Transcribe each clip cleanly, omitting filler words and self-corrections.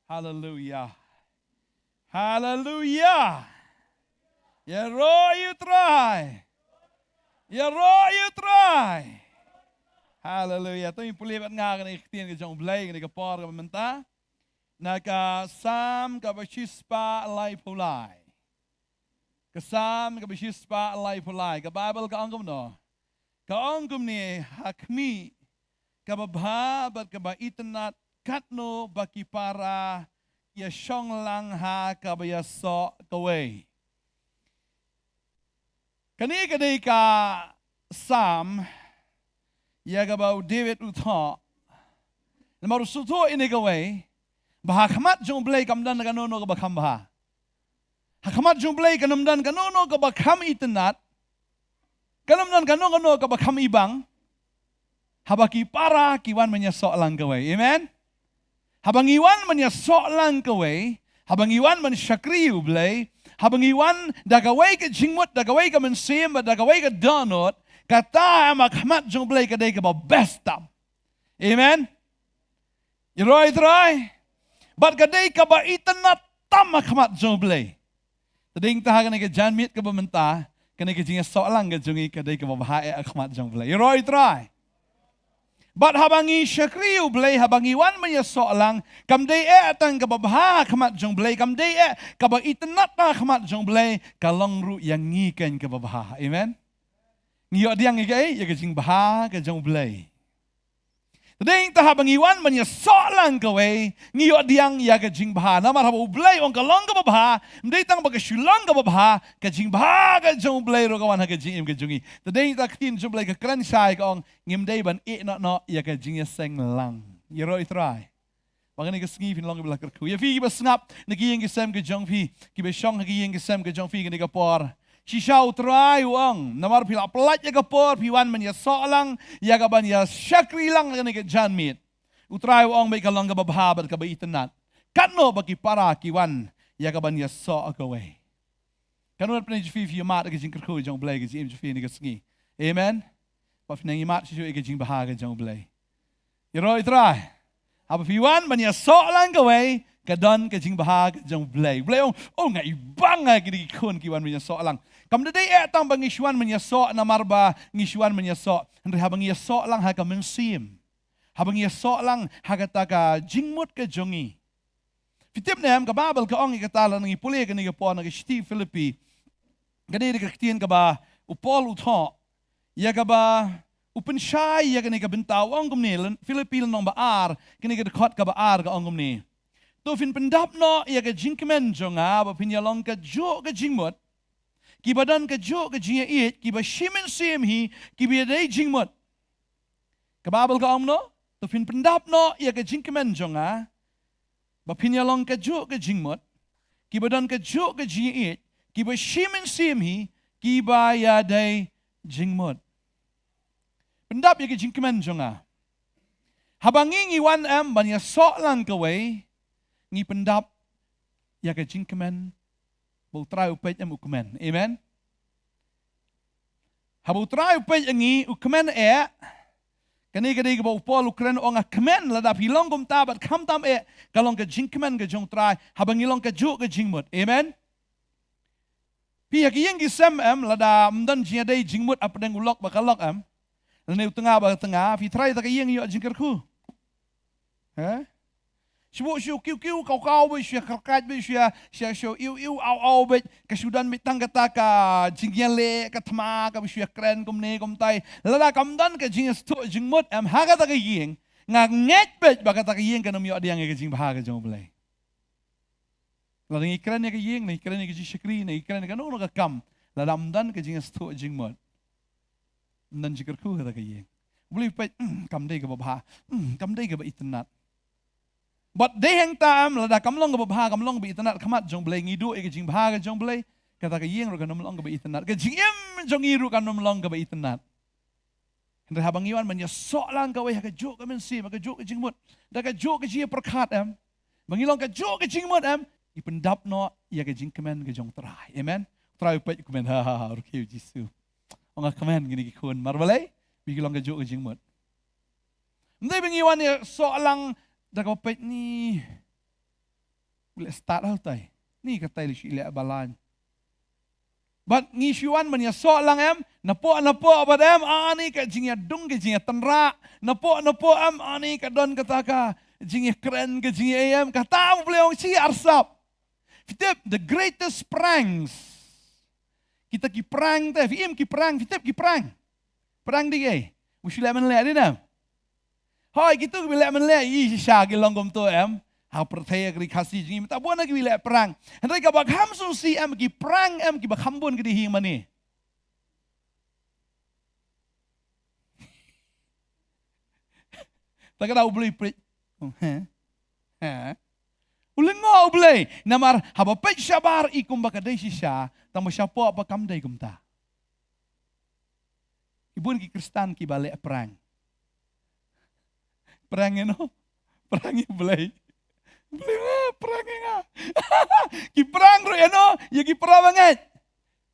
Hallelujah. Hallelujah. Ya roh you try. Ya roh you try. Hallelujah. Tôi pulih bat nga kan ikhtian ke jong blai kan ke por ke menta. Naka sam ka bashispa lai pulai. Kasam ka bashispa lai pulai. Ka Bible ka angkum no. Ka angkum ni hakmi ka babha bat ka ba itnat katno baki para ya shong lang ha ka ba ya so kaway. Kani kani ka sam ya ka ba David utha. Namaru suto ini kaway. Bahakamat jong blay kamdan kanono ka bakam baha. Hakamat jong blay kanamdan kanono ka bakam itnat. Kanamdan kanono ka bakam ibang. Habaki para kiwan menyesok lang kaway. Amen. Habang iwan menyesok lang kaway. Habang iwan mensyakriu blay. Habang iwan dagaway ka jingmut, dagaway ka mensim, dagaway ka donut. Kata makhamat jong blay kaday ka ba best tam. Amen. Iroy try. But kaday ka ba itanat tam makhamat jong blay. Tading tahagan ka janmit ka ba menta. Kanay ka jingesok lang ka jongi kaday ka ba bahae akhamat jong blay. Iroy try. But habang isyakriu blay, habang iwan menyesok lang, kamday atang kababha kamat jong blay, kamday kabang itanat na kamat jong blay, kalong ru yang ngikan kababha. Amen? Ngiyok diang igay, yagajing baha ka jong blay. Tading ta habang iwan menyesok lang kaway, ngiyok diang yagajing baha. Namar habang blay, ong kalong kababha, mday tang baga Shillong kababha, kajing baha ka jong blay, ro kawan hagajing im kajongi. Tading ta katin jong blay ka kransay ka ong, ngimday ban no yagajing yaseng lang. Yero itry. Bagani ka sngi fin long bila kerku. Ya fi kiba snap, nagiyeng kisem ka jong fi, kiba syong nagiyeng kisem ka jong fi, gani ka por. Sisyaw try uang, namar pila pelat ya kapor, piwan man ya solang, ya kaban ya syakri lang gani ka janmit. Utray uang may kalong kababhabat kabaitanat. Kano bagi para kiwan, ya kaban ya so agaway. Kano na pinay fi yamat ka jing kerku jong blay ka jing fi ni ka sngi. Amen. Pa finang yamat siyo ka jing bahaga jong blay. Yero itray. Haba piwan man ya so lang gaway, kadon ka jing bahaga jong blay. Blay nga ibang nga kinikikun kiwan man ya so lang. Kamdaday etang bang isyuan menyesok na marba ngisyuan menyesok. Henry habang yesok lang haga mensim. Habang yesok lang haga taga jingmut ka jongi. Fitip na ka babal ka ong ikatala ng ipuli ka niya po nag-ishti Philippi. Ganyan kaktiyan ka ba upol utho. Ya ka ba upensyay ya ka niya kabintaw ang kumni. Philippi lang baar. Kini ka dekot ka baar ka ang kumni. Tufin pendap no ya ka jingkemen jonga. Bapinyalong ka jo ka jingmut. Kibadan ka jo ka jiya it, kiba shimin sim hi, kiba day jingmut. Kababal ka no? Tufin pendap no, ya ka jingkemen jonga. Bapinyalong ka jo ka jingmut. Kibadan ka jo ka jiya it, kiba shimin sim hi, kiba ya day jingmut. Pendap ya ka jingkemen jonga. Habang iwan banya sok lang kaway, ngi pendap ya ka jingkemen try upay ang ukumen. Amen? Habang try upay ang ukumen kani-kani ka ba upol ukren o nga kemen ladap hilong kumtabat kamtam kalong ka jingkemen ka jong try habang ilong ka jo ka jingmut. Amen? Piyak iyang gisem lada mdan jiya day jingmut apadang ulok bakalok lanay utanga ba tanga pi try ta iyang iyo jingkerku. Ha? Sibu siyo kiw kaw ba siya karkat ba siya iw aw ba kasudan mitang kata ka jingyale katma ka siya kren kumne kumtay lala kamdan ka jingas to jingmut haga ta kaying nget bet ba kata kaying kanum yo adiyang ka jing bahaga jong blay. Lala ikren ni kaying na ikren ni jishakri na ikren ka no ka kam lala amdan ka jingas to jingmut. Amdan jikerku kata kaying. Buli pa kamday ka ba kamday ka ba itanat. But deheng tam lada kamlong ka babha kamlong ba itanat kamat jong blay ngidu ka jing bahaga jong blay kata ka yeng ro kanumlong ka ba itanat ka jing jong iru kanumlong ka ba itanat. Henry habang iwan man ya sok lang ka way ka jo ka mensi ka jo ka jingmut da ka jo ka jiya perkat bangilong ka jo ka jingmut ipendap no ya ka jing kemen ka jong try. Amen. Try pa kemen ha okay Jesu. Ang kemen gini kikun marbalay bigilong ka jo ka jingmut. Hindi bangiwan ya sok lang dagapit ni Boleh start hal tay. Ni kata li shi le balan. But ngisuan manya so lang em, napo abad em, ani ka jingya dung ke jingya tenra, napo em, ani ka don kata ka jingya keren ke jingya em, kata boleh orang si arsap. Fitip, the greatest pranks. Kita ki prank teh, fitip ki prank, fitip ki prank. Prank di ke, mesti le men le di nam. Hoi gitu le men le, i sya ki longgom tu em. Hau percaya kiri kasih jengi, tak buat lagi bila perang. Hendak kabak hamsu si em ki perang em ki bakhambun kiri hing mani. Tak kena ubeli prit. Uling ngau ubeli. Namar haba pej sabar ikum bakadai sisa, tamu siapa apa kamdai kumta. Ibun ki Kristen ki balik perang. Perang eno, perang ubeli. Boleh perang nga. Ki perang ro ano, ya ki perang banget.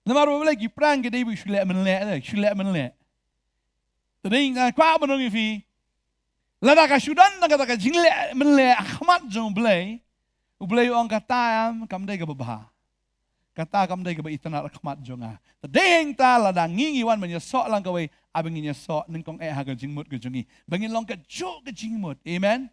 Namar boleh ki perang ke dai bu shule menle. Tadi kwa banong ifi. Lada ka sudan na kata ka jingle menle ahmat jong boleh. Boleh orang kata am kam dai ka babah. Kata kam dai ka ba itana ahmat jonga. Tadi ta lada ngingiwan menyesok lang kawai abang nyesok nengkong haga jingmut ke jongi. Bangin long ka jok ke jingmut. Amen.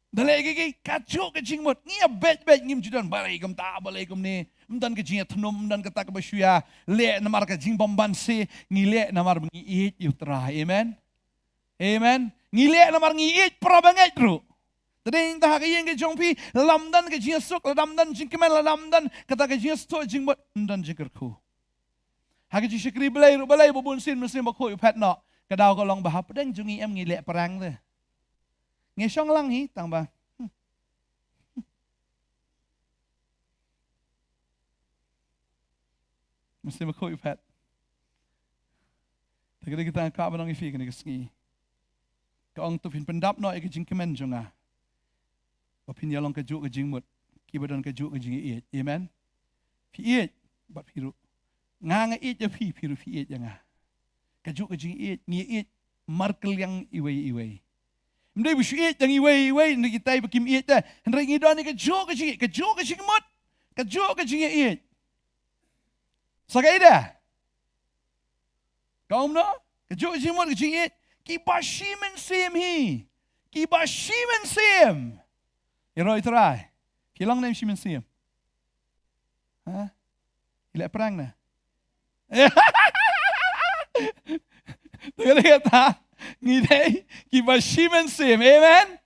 Dalai gigi kacau ke jingmut ni bet ngim judan balai kum ta balai kum ni mdan ke jing thnum mdan ke tak basya le namar ke jing bomban se ngile namar ngi it yutra. Amen. Ngile namar ngi it pra banget bro. Tadi entah ke yang ke jongpi lamdan ke jing sok lamdan jing kemen lamdan kata ke jing sto jingmut mdan jingkerku. Hage jing syekri balai bubun sin mesin bakho pat no kadau ko long bahap deng jungi em ngile perang de. Ngesong lang hi tambah. Mesti makoi pat. Tagad kita ka banong ifi kani kasngi. Kaong tu pin pendap no ek jing kemen jonga. Bapin yalong ka juk ka jingmut. Kibadan ka juk ka jing iet. Amen. Fi iet bat piru. Nga iet ya fi piru fi iet nga. Ka juk ka jing iet ni iet markel yang iwei. Mendai bersyuit yang iwei nak kita bakim iet dah. Hendak ngidon ni kejok ke mut. Kejok ke iet. Sakai dah. Kau no? Kejok ke mut ke iet. Kibashimen sim hi. Kibashimen sim. Iroi terai. Shillong nem shimen sim. Ha? Ila perang na. Tengah kata. Ngidai kiba shimen sim, amen.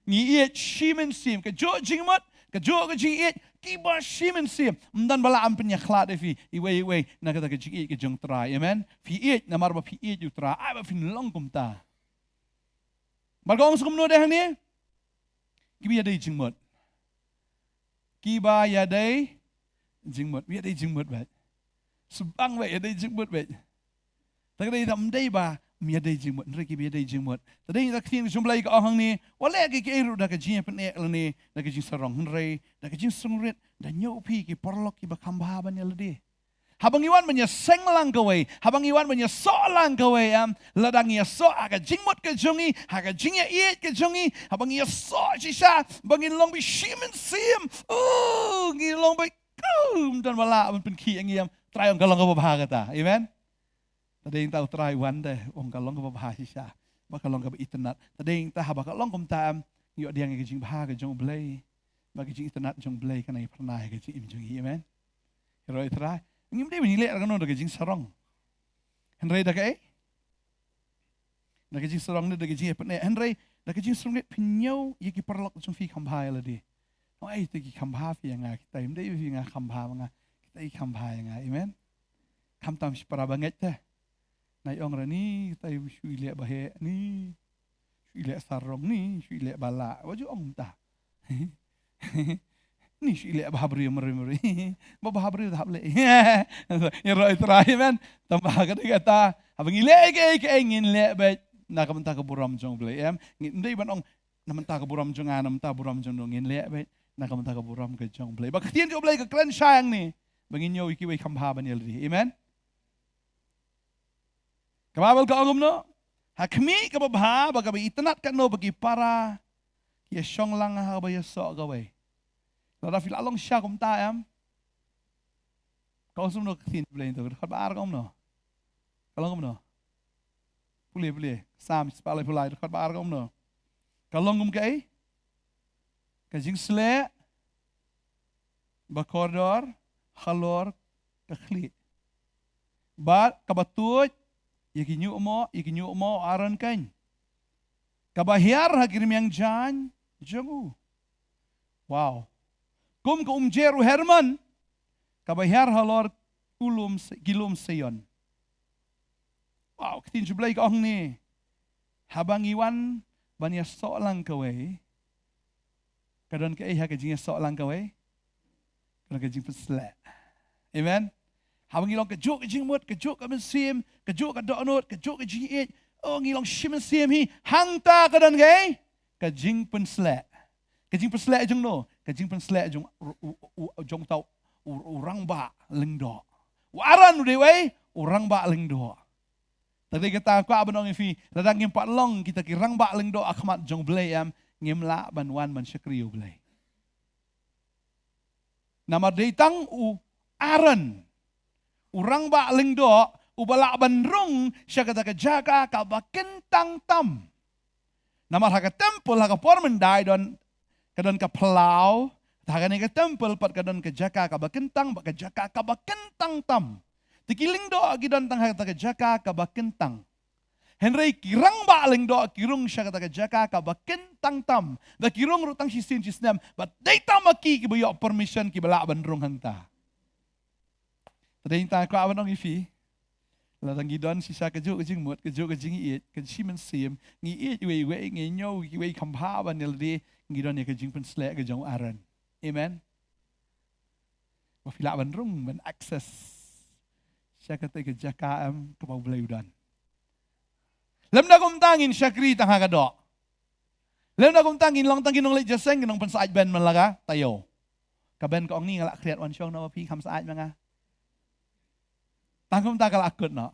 Ngiit shimen sim, kejok jingmut, kejok iet, kiba shimen sim. Mdan bala ampenya khlat fi, iwe na kata kejik iet kejong try, amen. Fi iet namar ba fi iet yutra, ai ba fin long kumta. Bargong sukum no deh ni. Kiba yadai jingmut. Kiba yadai jingmut, yadai jingmut bat. Subang bat yadai jingmut bat. Tak ada hitam dai ba. Miadai jingmut, mereka miadai jingmut. Tadi kita kini jumlah ke orang ni, walau ke eru dah ke jing penek lani, dah ke jing sarong henry, dah ke jing sungrit, dah nyopi ke perlok ke bakambah banyak ledi. Habang iwan banyak seng lang kawai, habang iwan banyak sok lang kawai ladang ia sok agak jingmut ke jongi, agak jingnya iet ke jongi, habang ia sok sisa, bangin long bi shimen sim, ngilong bi dan malah penki yang iam tryong kalong ke bahag kata, amen. Tadi yang tahu try one deh, orang kalong ke bahasa sisa, bakalong ke internet. Tadi yang tahu bakalong kumtam, yuk dia yang kejing bahasa jong belai, bagi jing internet jong belai karena pernah kejing im jongi, amen. Hero try, ngim dia menilai orang orang kejing sarong, Henry dah ke? Dah kejing sarong ni dah kejing apa ni? Henry dah kejing sarong ni pinyau, ia kiperlok jong fi kambah lagi. Oh itu ki kambah fi yang kita im dia fi yang kambah manga, kita kambah yang amen. Kamtam separa banget dah. Naik orang ni, kita shui lihat bahaya ni, shui lihat sarong ni, shui lihat balak. Wajib orang tak. Ni shui lihat bahabri meri. Bahabri tak boleh. Yang roh terakhir kan, tambah kata, abang ilek ke ingin lihat baik. Nak mentah keburam jong boleh. Ndai ban ong nak mentah keburam jong nak mentah keburam jong ingin lihat baik. Nak mentah keburam ke jong boleh. Baktian kau boleh ke keren sayang ni. Bangin nyaw iki way kambha banyak lagi. Amen. Kababal ka angom no. Hakmi kababha bagabi itanat ka no bagi para kia shong lang ha ba ya so ka wei la da fil along sha kum ta em kau sum no tin play to khat ba ar kom no kalong kom no puli sam spalai pulai khat ba ar kom no kalong kum kai ka jing sle ba koridor halor ka khli ba ka batut yakinyu mo aran kan kabahyar hagirim yang jan jamu wow kum ka jeru herman kabahyar halor gilum sayon wow kitin jublay ka ong ni habang iwan banya so lang kaway kadon ka ha ka jing so lang kaway kadon ka jing pesla amen habang ilong ka juk jing mut ka juk ka mensim ka juk ka donot ka juk ka jing it oh ngilong shimen sim hi hangta kadon gay ka jing pensla jung no ka jing pensla jung tau urang ba lengdo waran de wei urang ba lengdo tadi kita ko abanong ifi ladang ngim patlong kita kirang ba lengdo akhmat jong blay am ngimla banwan man syakriyo blay nama deitang aran urang ba lengdo ubala bandrung siya kata jaga ka bakentang tam. Nama haka temple haka pormendai don kadon ka plau haka ni ka temple pat kadon ka jaga ka bakentang tam. Tikiling do gidon tang haka jaga ka bakentang. Henry kirang ba lengdo kirung siya kata jaga ka bakentang tam. Da kirung rutang sisin sisnem but data maki kibayo permission kibala bandrung hangta. Tadi ta ko abanong ifi ladang gidon sisa kejuk kejing mut kejuk kejing iit kejimen sim ngi iit we ngi nyo we khampa ban di gidon ya kejing pen slek kejong aran amen wa fila ban rung ban access sya kata ke jakaam ke bau beleudan lem da kum tangin syakri tang hakado lem da kum tangin long tangin nong le jaseng nong pen saaj ben malaga tayo ka ben ko ong ni ngala kriat wan syong no pi kham saaj manga tangkum takal akut no.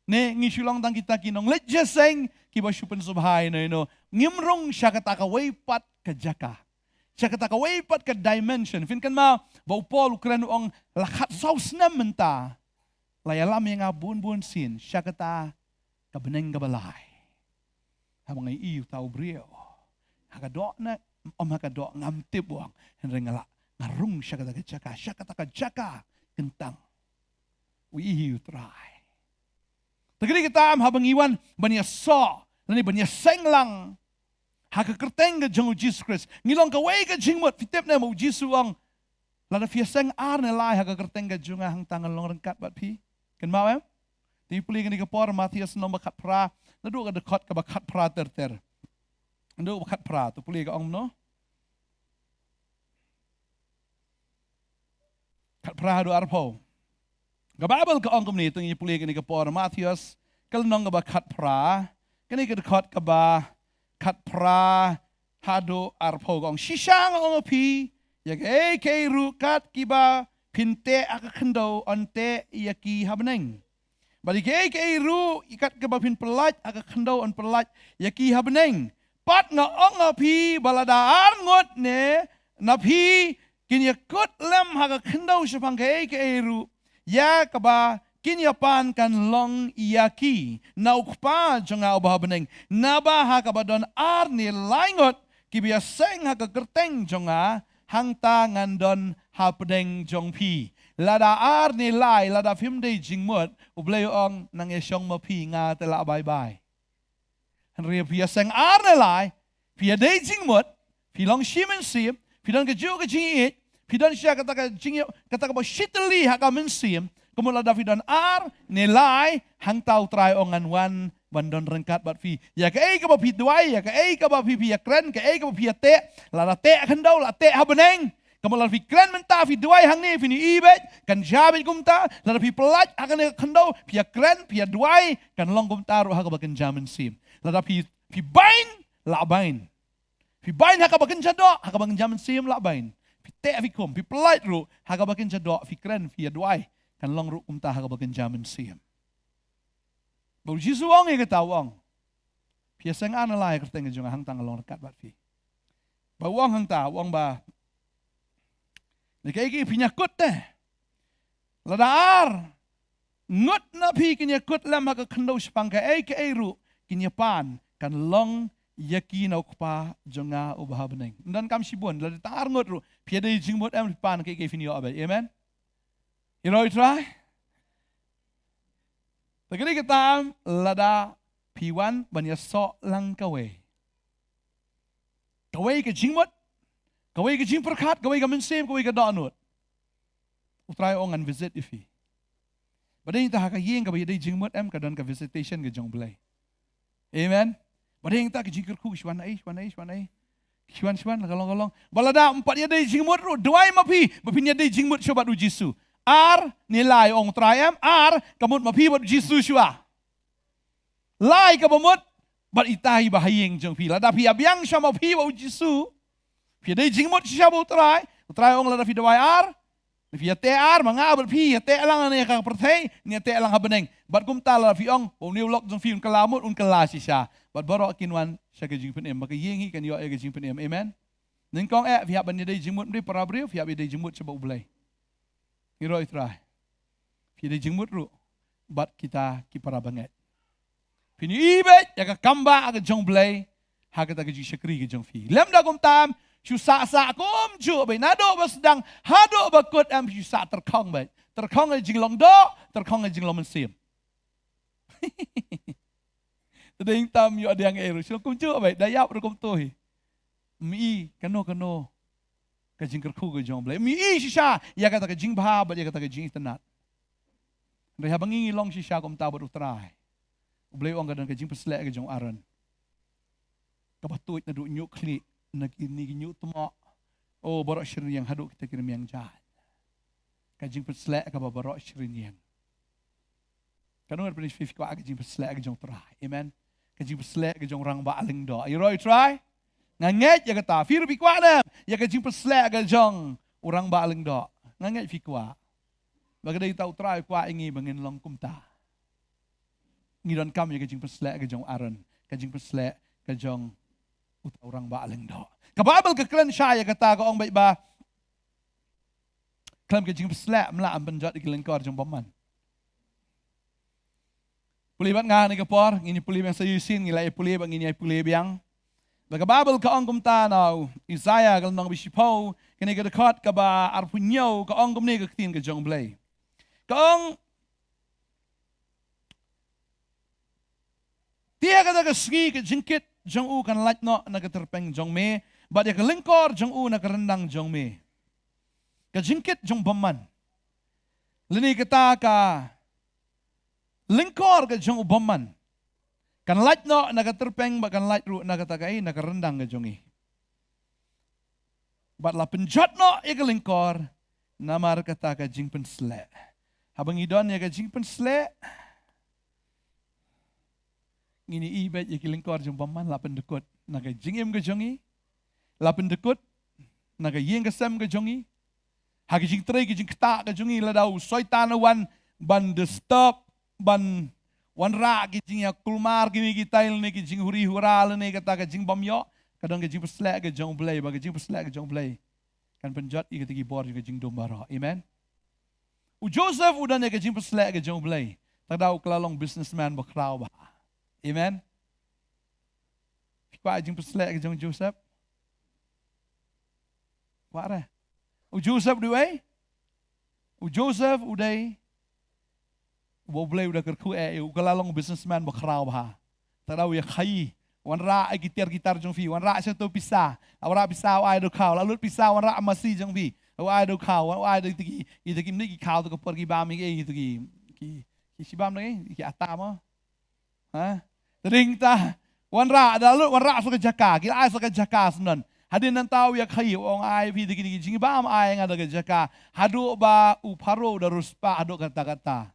Ne ngi Shillong tang kita kinong let jaseng kiba syupen subhai no ngimrong siya kataka waypat ka jaka. Siya kataka waypat ka dimension. Fin kan ma bau pol ukran ong lakat saus na menta. Layalam yang abun sin siya kata ka beneng ka balay. Habang ay iyo tau brio. Hakadok na hakadok ngamtip wang henry ngarung siya kataka jaka kentang. We you try. Tagali kita am habang iwan banya so, nani banya senglang. Haka kerteng ke jeng Jesus Christ. Ngilong ka way ka jingmot fitip na mo Jesus ang lada fia seng ar na lai haka kerteng ka junga hang tangan long rengkat bat pi. Kan mau em? Ti puli kan ikapor Matius nom bakat pra, nadu ka dekot ka bakat pra ter. Nadu bakat pra tu puli ka ong no. Kat pra hadu arpo. Gababal ka ongkom nito ng ipuli kani ka por Matius kalnong ba kat pra kani ka dekot ka ba kat pra hado arpo gong sisang ong pi yak kay rukat kiba pinte aka kendo onte yaki habneng bali kay ru ikat ka ba pin pelat aka kendo on pelat yaki habneng pat nga ong pi baladaan ngot ne na pi kinyakot lem haka kendo syapang kay ru ya kaba kinyapan kan long iyaki na ukpa jonga ubahabeneng naba hakabadon ar ni laingot kibiaseng hakakerteng jonga hangta ngandon hapdeng jongpi lada ar ni lai lada fimde jingmut ubleong nang esyong mapi nga tela bye bye henry biaseng ar ni lai pia de jingmut pilong shimen sim pidon ke ju ke jingit pidon siya kata ka ba shitli haka mensim kumula Davidan ar nilai hang tau try ongan wan bandon rengkat bat fi ya ka ka ba pi duai ya ka ba pi ya kren ka ba pi te la te khandau la te habeneng kumula fi kren menta fi duai hang ni fi ni ibet kan jabit kumta la fi pelat akan khandau pi ya kren pi ya duai kan long kumta ru haka ba kan jamin sim la fi bain la bain fi bain haka ba kan jado haka ba kan jamin sim la bain te avikum pi pelat ru haga bakin jado fikren fi adwai kan long ru kumta haga bakin jamin siam bau jisu wang e kata wang pi seng analai kerteng jung hang tang long kat bat fi Bawang hang ta, wang ba. Nikaigi pinyakut teh. Ladaar. Ngut na pi kinyakut lam haka kendo sepang ka ru kinyapan kan long yakin au pa jonga ubah beneng. Dan kam sibun ladaar ngut ru piada jingmut am pan ke finio abai. Amen. You know try. Tagadi kita lada piwan banya sok lang kawe. Kawe ke jingmut. Kawe ke jing perkat, kawe ke mensem, kawe ke danut. Utrai ongan visit ifi. Badai ta ka yeng ka bayadai jingmut am ka dan ka visitation ke jong blai. Amen. Badai ta ke jingker ku shwan ai. Shwan kalong. Balada empat ya dai jingmut ru duai mapi nya dai jingmut sobat u Jisu. Ar nilai ong trayam ar kamut mapi bat Jisu shwa. Lai ka bamut bat itai bahayeng jong pi. Lada pi abyang sha mapi u Jisu. Pi dai jingmut sha bu trai ong lada pi duai ar. Fi te ar manga bat pi te lang ne ka perthai ni te lang habeneng bat kum tala fi ong o new lock jong fi un kalamut un kalasi sha bat borok kinwan sha ke jing penem maka yengi kan yo ke jing penem amen ning kong fi ban dei jingmut ri para brio fi dei jingmut sha blai hiro itrai fi dei jingmut ru bat kita ki para banget fi ni ibet ya ka kamba ka jong blai ha ka ta ke shakri ke jong fi lem da kum tam Shu sa kum ju bai nado basdang hado bakut am shu sa terkong bai. Terkong jing long do, terkong jing long mensim. Tading tam yu ada yang eru. Shu kum ju bai dayap ru kum tohi. Mi kano ka jing kerku ke jong blai. Mi shisha ya kata ka jing bha ba ya kata ka jing tenat. Dai habangi long shisha kum ta bat utrai. Blai ong gadan ka jing peslek ke jong aran. Kabatuit na du nyuk klik. Nagini ginyu tumo oh borok shirin yang haduk kita kirim yang jahat kajing perslek ka borok shirin yang kanu pernis fifi ko kajing perslek ka jong try amen kajing perslek ka jong rang baaling do you right try nganget ya kata fir fi kwa na ya kajing perslek ka jong urang baaling do nganget fi kwa bagadai tau try kwa ingi bangin long kumta ngidon kam ya kajing perslek ka jong aron kajing perslek ka jong orang baaling do. Kababal ka klan siya kata ko ang ba klam ka jing slap mla ang banjat ikilengkor jong paman. Pulibat nga ni kapor ngini pulib yang sayusin ngilai pulib ang ngini pulib yang bagababal ka ang kumta now Isaiah kal nang bisipo kini ka dekat ka ba arpunyo ka ang kumni ka tin ka jong blay. Ka ang tiya ka ka ski ka jingkit jong u kan lat no nagaterpeng jong me bat ya kelengkor jong u nakarendang jong me ka jingkit jong baman lini kata ka lengkor ka jong u baman kan lat no nagaterpeng ba kan lat ru nagatakai nakarendang ka jong i bat la penjat no ya kelengkor namar kata ka jing pensle habang idon ya ka jing pensle ngini ibet ya kilingkor jong paman lapan dekut naga jingim ke jongi lapan dekut naga yeng kesem ke jongi hagi jing tre ke jing kta ke jongi ladau soitan wan ban disturb ban wan ra ke jing ya kulmar gini gitail ne ke jing huri hural ne kata ke jing bamyo kadang ke jing peslek ke jong blai ba ke jing peslek ke jong blai kan penjat i ke bor ke jing dombara amen u Joseph udah ne ke jing peslek ke jong blai tadau kelalong businessman bakrau ba amen. Kwa jing peslek ke jong Joseph. Kwa ra. U Joseph duai. U Joseph udai. Bo blai udah kerku u kalalong businessman bakrau ba. Tadau ya khai. Wan ra gitar jong fi. Wan ra satu pisah. Awra pisah ai do kau. Lalu pisah wan ra masih jong fi. Ai do kau. Ai do tiki. Itaki ni kau tu ke pergi bami ke itu ki. Ki sibam ni ki atama. Ha? Tering ta wan ra dalu wan ra sa jaka kila ai sa jaka sunan hadin nan tahu ya khai ong ai pi dikini jing bam ai ngada ka jaka hadu ba u paro darus pa hadu kata-kata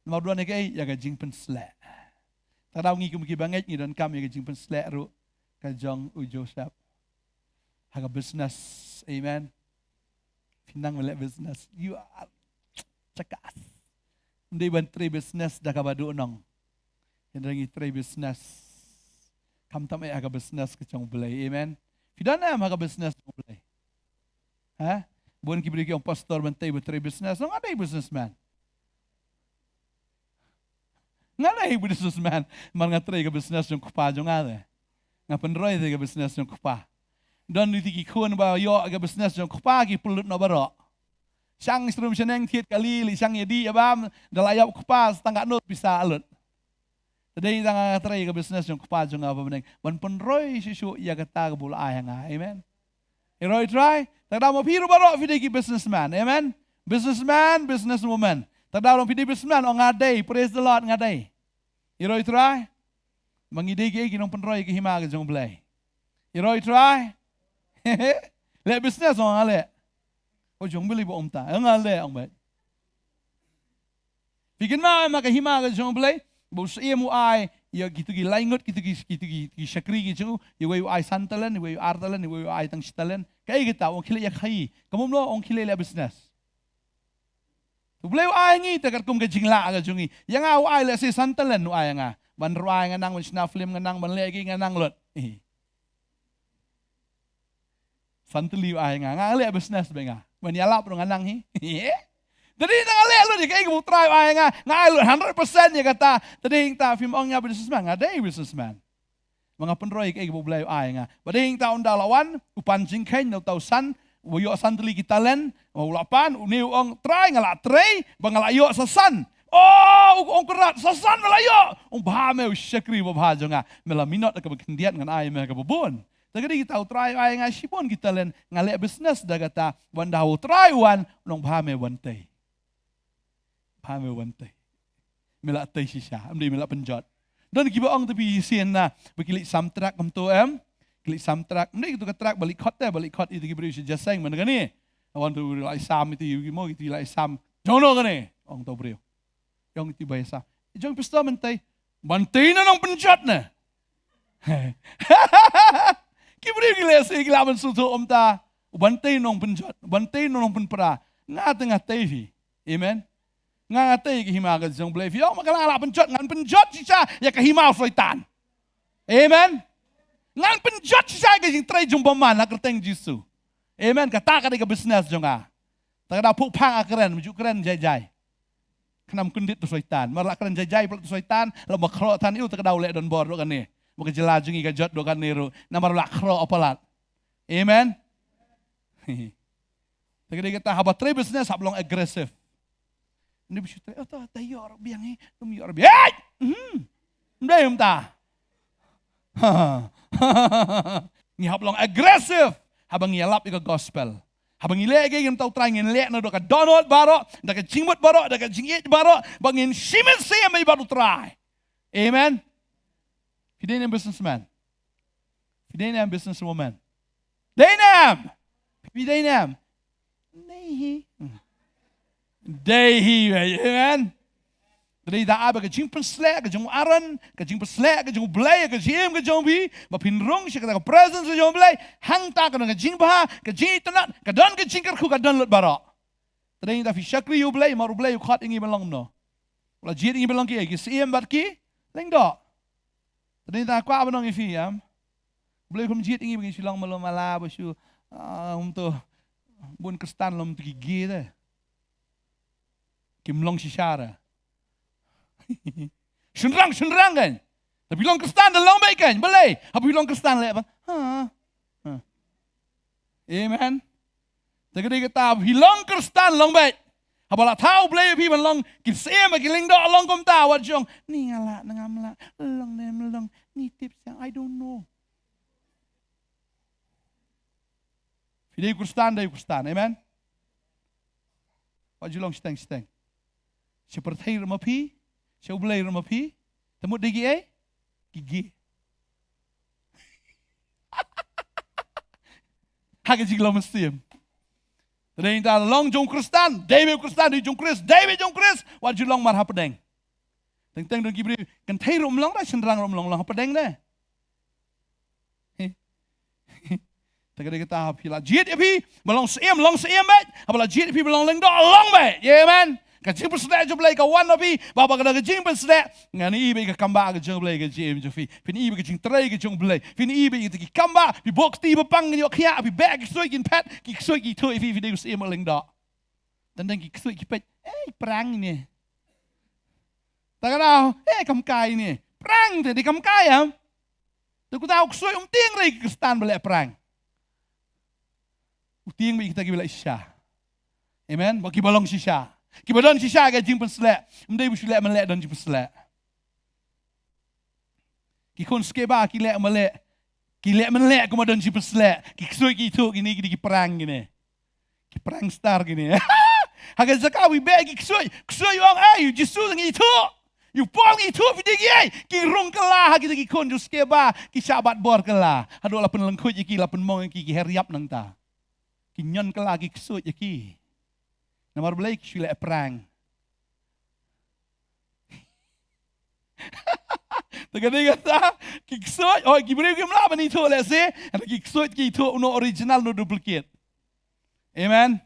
nomor dua ni ke ya ka jing pensle tadau ngi kum ki banget ni dan kam ya ka jing pensle ru ka jong u Joseph haga business amen pinang melek business you are cakas ndai bantri business dah ka badu nong yang dengi try business kam tam aga business ke jong blai amen Pidana maka business boleh. Ha? Bukan kibri yang pastor Bantei berteri business. Nggak ada businessman. Nggak ada businessman. Mangateri ke business yang kupa jong ada. Nggak penroy ke business yang kupa. Dan ditiki kuan ba yo ke business yang kupa ki pulut no barok. Sang istrum seneng tiet kali li sang yedi abam dalayap kupa setangga not bisa alut. Tadi tangga tray ke business yang kupa jong apa beneng. Ban penroy sisu ia kata ke bula ayang. Amen. Iroi try. Tagda mo piru barok fide ki businessman. Amen. Businessman, businesswoman. Tagda orang fide businessman o ngadai, praise the Lord ngadai. Iroi try. Mangidai ki nong penroy ki hima ke jong belai. Iroi try. Le business o ngale. O jong beli bo omta. Ngale ong bet. Bikin maka hima ke jong belai. Bo siya mo ay ya gitu gi laingot gitu gi syakri gitu ya wayu ay santalan ya wayu artalan ya wayu ay tang sitalan kay kita ong kile ya khai kamu lo ong kile la business tu bleu ay ngi takat kum ke jingla ga jungi yang au ay la si santalan nu ay nga ban ruay nga nang wisna film nga nang ban legi nga nang lot santali ay nga le business ba nga ban yalap nga nang hi Jadi nangale lu di kayak mau try ay nga lu 100% ya kata. Tadi ta film ongnya businessman ngade businessman. Mga penroy kayak mau belai ay nga. Bading ta unda lawan upancing kain no tau san wayo santli kita len ulapan uniu ong try ngala tray bangalayo sa san. Oh ong kerat sa san malayo. Ong bahame syakri bahajo nga melaminot ka kendiat ngan ay me ka bubun. Tagadi kita try ay nga sipon kita len ngale business da kata wanda try wan nong bahame Bantei. Pame Bantei. Mela tay siya. Amdi mela penjot. Dan kiba ang tapi sian na bekilik samtrak kamto kilik samtrak. Amdi itu katrak balik kot itu kibri siya jaseng mana gani. Awan tu lai sam itu yugi mo itu lai sam. Jono gani. Ong to brio. Yang itu biasa. Jong pesta Bantei na nang penjot na. Kibri gila si gilaban suto omta. Bantei nang penjot. Bantei nang penpera. Nga TV. Amen. Ngatay kahima ka jong blay yo magala penjot ngan penjot siya ya kahima soitan. Amen. Ngan penjot siya ka jing try jong paman na kerteng Jisu. Amen. Kata ka di ka business jong a. Tagada pu pang akren mujuk keren jai. Kenam kundit tu soitan. Marla keren jai pelak tu soitan lo makro tan iu tagada ule don bor do kan ni. Maka jelajung i ka jot do kan niru. Na marla kro apalat. Amen. Tagada kita haba try business hablong aggressive. Hindi bisa tayo orang biang tum orang biang. Hindi ta. Ni hablong aggressive habang yalap ika gospel. Habang ilege yung tau try ngin lek na do ka donut baro, da ka jingmut baro, da ka jingit baro, bangin simen siya may baru try. Amen. Hindi na businessman. Hindi na businesswoman. Dainam. Dainam. Nei. Dehi, amen. Dari dah apa kajing penslek, kajing aran, kajing penslek, kajing belai, kajing kajing bi, bapinrong siya kata presence kajing belai, hang tak kena kajing bah, kajing tenat, kadang kajing kerku kadang lut barak. Dari dah fisyakri you belai, maru belai you kat ingi belong no. Kalau jid ingi belong ki, siem bat ki, leng dok. Dari dah aku apa nong ifi ya? Belai kum jid ingi bagi Shillong malu malah basu, tu bun Kristen lom tu gigi deh. Kimlong sisara. Senrang kan. Tapi long Kristen dan long baik kan. Boleh. Habis long Kristen lek apa? Amen. Tagadi kita hilong Kristen long baik. Habala tahu boleh pi man long kisem giling do long kom ta wat jong. Ni ngala nangamla long nem long ni tips yang I don't know. Fidei Kristen dai Kristen. Amen. Wat jong steng. Seperti rumah pi, sebelai rumah pi, temut digi gigi. Haga jiglo mestim. Tadi kita long jong Kristen, David Kristen di jong Kris, David jong Kris, wajib long marha pedeng. Teng dong kibri, kan thai rum long dah sendrang rum long pedeng deh. Tadi kita hapila jid pi, belong seem bet, hapila jid pi belong leng do long bet, ya man. ka jing persle jo blai ka wan api baba ka ka jing persle ngani ibe ka kamba ka jo blai ka jim jo fi fin ibe ka jing trai ka jong blai fin ibe ka ki kamba pi bok ti ba pang ni khia pi bag ki soi kin pet ki soi ki thoi fi fi de us emaling da dan dan ki soi ki pet prang ni ta ka nào kam kai ni prang te di kam kai am tu ku tau soi tieng rai ki stan bele prang tieng bi kita ki bele sha amen ba ki balong shisha ki badon shisha ka jing persle mdai bu shle man le don jing persle ki kon skeba ki le man le ko madon jing persle ki soi ki tu ki ni ki prang ni ki prang star gini haga zakawi be ki soi wang ai jisu ngi tu you pong itu video ki rong kala kita ki kon jus skeba ki sabat bor kala hado la pen lengkut ki la pen mong ki heriap nang ta ki nyon kala ki ksut ki nomor belai ki sile perang tagadi kata ki ksut ki beri ki mla bani tu le se ki ksut ki tu no original no duplicate amen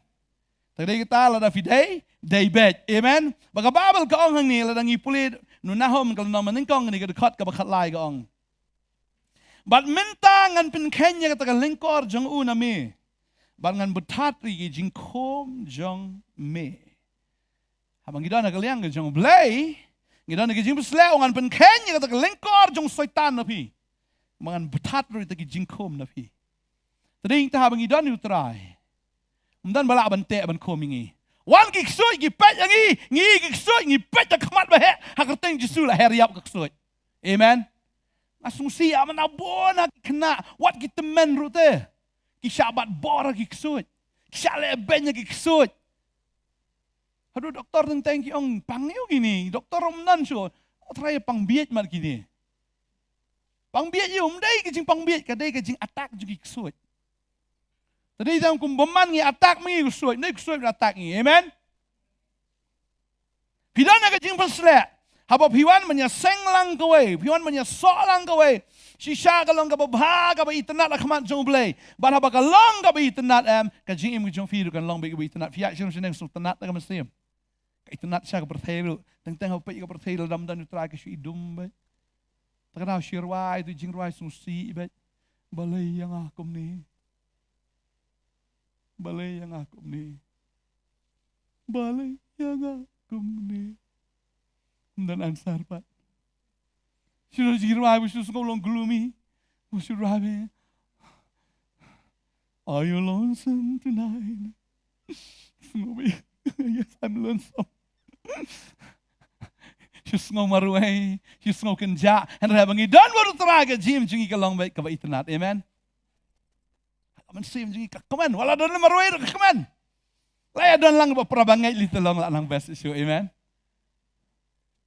tagadi kita la da fidei day bet amen baka babel ka ong hang ni la dangi pulit nu nahom kal no maning kong ni ka khat ka bakhat lai ka ong bat mentang ngan pin kenya ka lingkor jong u na mi bat ngan butat ri ki jing khom jong me habang gidana ka liang jong blai gidana ki jing sle ngan pin kenya ka lingkor jong soitan na pi mangan butat ri ta ki jing khom na pi tading ta habang gidana utrai umdan bala bante ban khomingi wan ki ksoi ki pet yang ngi ki ksoi ngi pet ta khamat ba he hakateng jisu la heriap ka ksoi amen asung si amana bona kena wat ki temen rute ki sabat bora ki ksoi sale benya ki ksoi hadu doktor teng teng ki ong pangyo gini doktor omnan so try pang biet mat gini pang biet yu umdai ki jing pang biet ka dai ka jing attack ju ki ksoi tadi jam kum beman ngi attack mi ksoi nei ksoi attack ngi amen pidana ka jing persle haba piwan manya seng lang kawai piwan manya so lang kawai shisha ka long ka ba ka ba itnat la khamat jong blai ban haba ka long ka ba itnat am ka jing im jong fi kan long ba ka itnat fiat sing sing su tnat ka mesim ka itnat sha ka perthelo teng teng haba ka perthelo dam dan tra ka shi dum ba ta ka shirwai tu jing rwai su si ba balai yang akum ni balai yang akum ni balai yang akum ni dan ansar pat shiro jirwa bu su long gloomy bu su rabe are you lonesome tonight yes I'm lonesome she's no marway she's no kenja and habang idan baru teraga jim jingi ka long ka ba itnat amen aman sim jingi ka kaman wala don marway ka kaman laya don lang ba prabangai litolong la lang best issue amen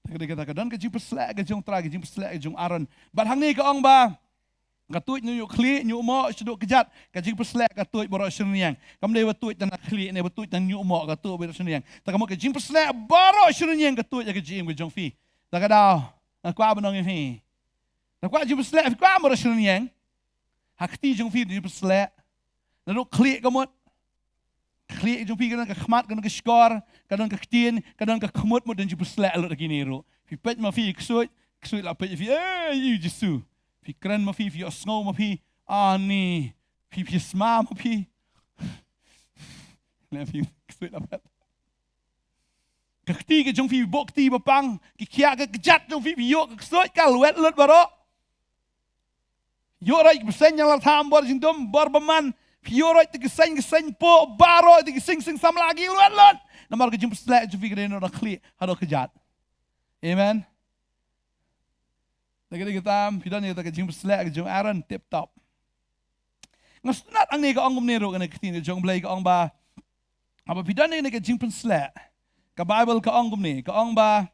kata don ka jing persle ka jong tra ka jing persle ka jong aron bat hang ni ka ong ba ka tuit nyu khli nyu mo seduk kejat ka jing persle ka tuit boro shrniang kam dei tuit tan khli ne tuit tan nyu mo ka tu boro shrniang ta ka mo ka jing persle boro shrniang ka tuit ka jing ka jong fi ta ka dau kwa ba nong fi ta kwa jing persle kwa boro shrniang hakti jong fi jing persle na do khli ka mo khli jong pi kan ka khmat kan ka skor kan ka ktien kan ka khmut mo dan jipsla lo gini ro fi pet ma fi ksoi la pet fi you jisu fi kran ma fi osngo ma fi ani fi sma ma fi la fi ksoi la pet ka kti ka jong fi bok ti ba pang ki kya ka jat jong fi yo ka ksoi ka luet lut baro yo rai bsen yang la tham bor jing dom bor baman Pioroi te geseng po baro te geseng sam lagi luat namar ke jumpa selek ju fikir no kli hado kejat amen lagi kita pidan kita ke jumpa selek jum aran tip top ngasnat ang ni ka ongum nero kana kitin jong blai ka ong ba apa pidan ni ke jumpa selek ka bible ka ongum ni ka ong ba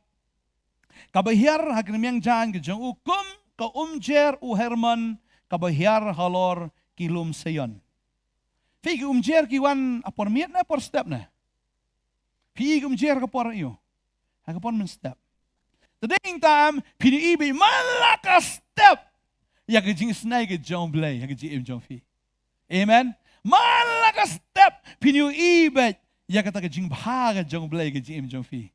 ka bahir hakni miang jan ke jong ukum ka umjer u herman ka bahir halor kilum seyon Figi umjer ki wan apor miet na apor step na. Figi umjer ka por iyo. Ha ka por men step. Tading tam pini ibi malaka step. Ya ka jing snai ka jong blay, ya ka jing jong fi. Amen. Malaka step pini ibi ia kata ke jing bhaga jong blay ke jim jong fi.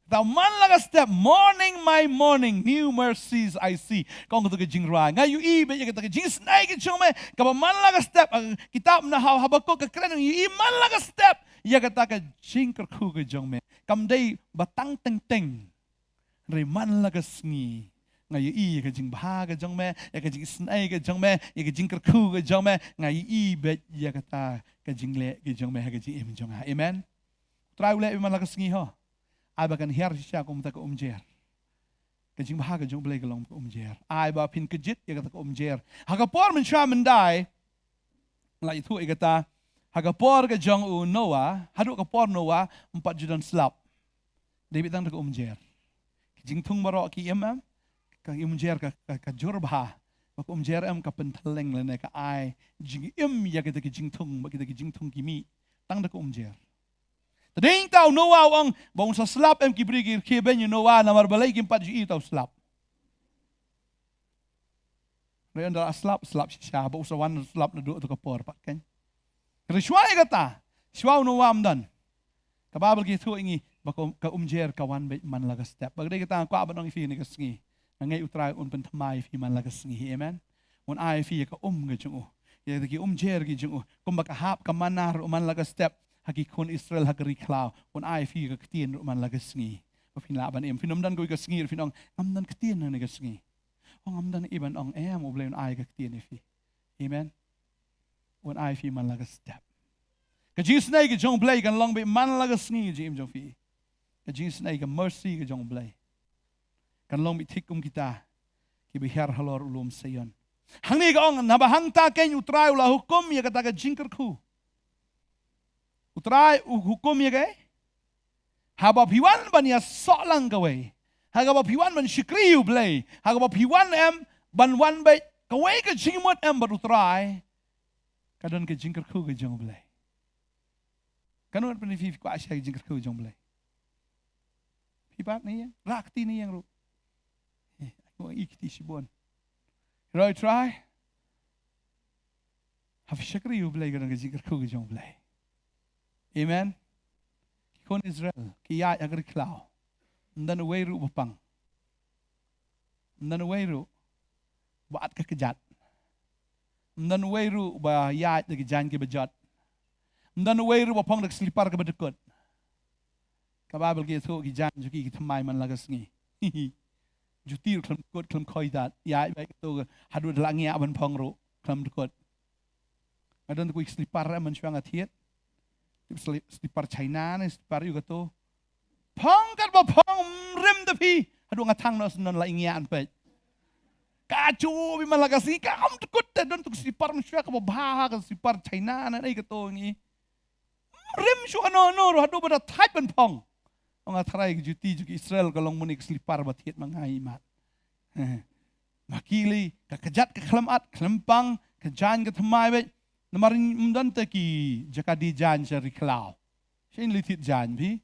Tao man laga step morning my morning new mercies I see. Kong kata ke jing ra ngai yu i be ia kata ke jing snai ke jong me ka man laga step kitab na Habakuk ke kren yu i man laga step ia kata ke jing kerku ke jong me. Kam dei batang teng teng. Re man laga sngi. Ngai i ke jing bhaga jong me ia ke jing snai ke jong me ia ke jing kerku ke jong me ngai i be ia kata ke jing le ke jong me ha ke jing jong ha. Amen. Try ule man laga sngi ho. Ai ba kan her sia kum ta ko umjer. Ke jing bhaga jong blai ke long umjer. Ai ba pin ke jit ia kata ko umjer. Ha ka por men sha men dai. Lai thu i kata ha ka por ke jong u Noah, hadu ka por Noah 4 judan slap. David tang ko umjer. Jing thung baro ki em ka umjer ka jurba ba ko umjer em ka penteleng le ne ka ai jing em ya kita ki jing thung ba kita ki jing thung ki mi tang da ko umjer tading tau Noah ang bong sa slap em ki brigir ki ben you Noah na mar balai ki 4 ji tau slap re anda slap sha ba usa wan slap na do to ka por pat kan kre shwai kata shwau Noah amdan ka babel ki thu ingi ba ka umjer ka wan be man laga step ba de kita ko abanong fi ni ka sngi ngay utrai un Nongthymmai fi man laga sngi amen un ai fi ka ge jung ya ki jer gi jung kum ba ka hap ka manar man laga step haki kon Israel hakri klau un ai fi ka ktien man laga sngi ba fin la ban em finom dan go ka sngi finong am dan ktien na ga sngi ong am dan iban ong em o ble un ai ka ktien fi amen un ai fi man laga step ka jis nei ge jung ble kan long be man laga sngi jim jung fi ka jis nei ka mercy ge jung ble kan long bitikum kita ki bihar halor ulum sayon hangni gong na bahang ta ken utrai ula hukum ya kata ka jingker khu utrai hukum ya ke haba piwan ban ya solang gawe haba piwan ban shikriu blay haba piwan em ban wan be gawe ka jingmot em bar utrai kadon ka jingker khu ga jong blay kanun pan fi ko asya jingker khu jong blay pipat ni rakti ni yang ru ko ikti sibon right try have shakri you blay gan ga ko jong blay amen kon Israel ki ya agri klau ndan way ru bapang ndan way ru baat ka kejat ndan way ru ba ya de jan ki bajat ndan way ru bapang dak slipar ka badekot ka babel ki thu ki jan ju ki thamai man lagas ngi jutir klam khoi dat ya ba to hadu langia ban phong ru klam kot adon ku slipar man chwang athiet slipar China ne slipar yu to phong kat ba phong rem de pi hadu ngathang no non la ingia an pe ka chu bi man laga si ka am kot te don tu slipar man chwa ka ba ba ka slipar China na ai ka to ngi rem chu ano no ro hadu ba thai ban phong Ang atray juti juki Israel kalong munik slipar bathiet mangai mat. Makili kakajat kakhlamat khlempang kajan kathamai be namarin umdan te ki jakadi jan sa riklau. Sin litit jan bi.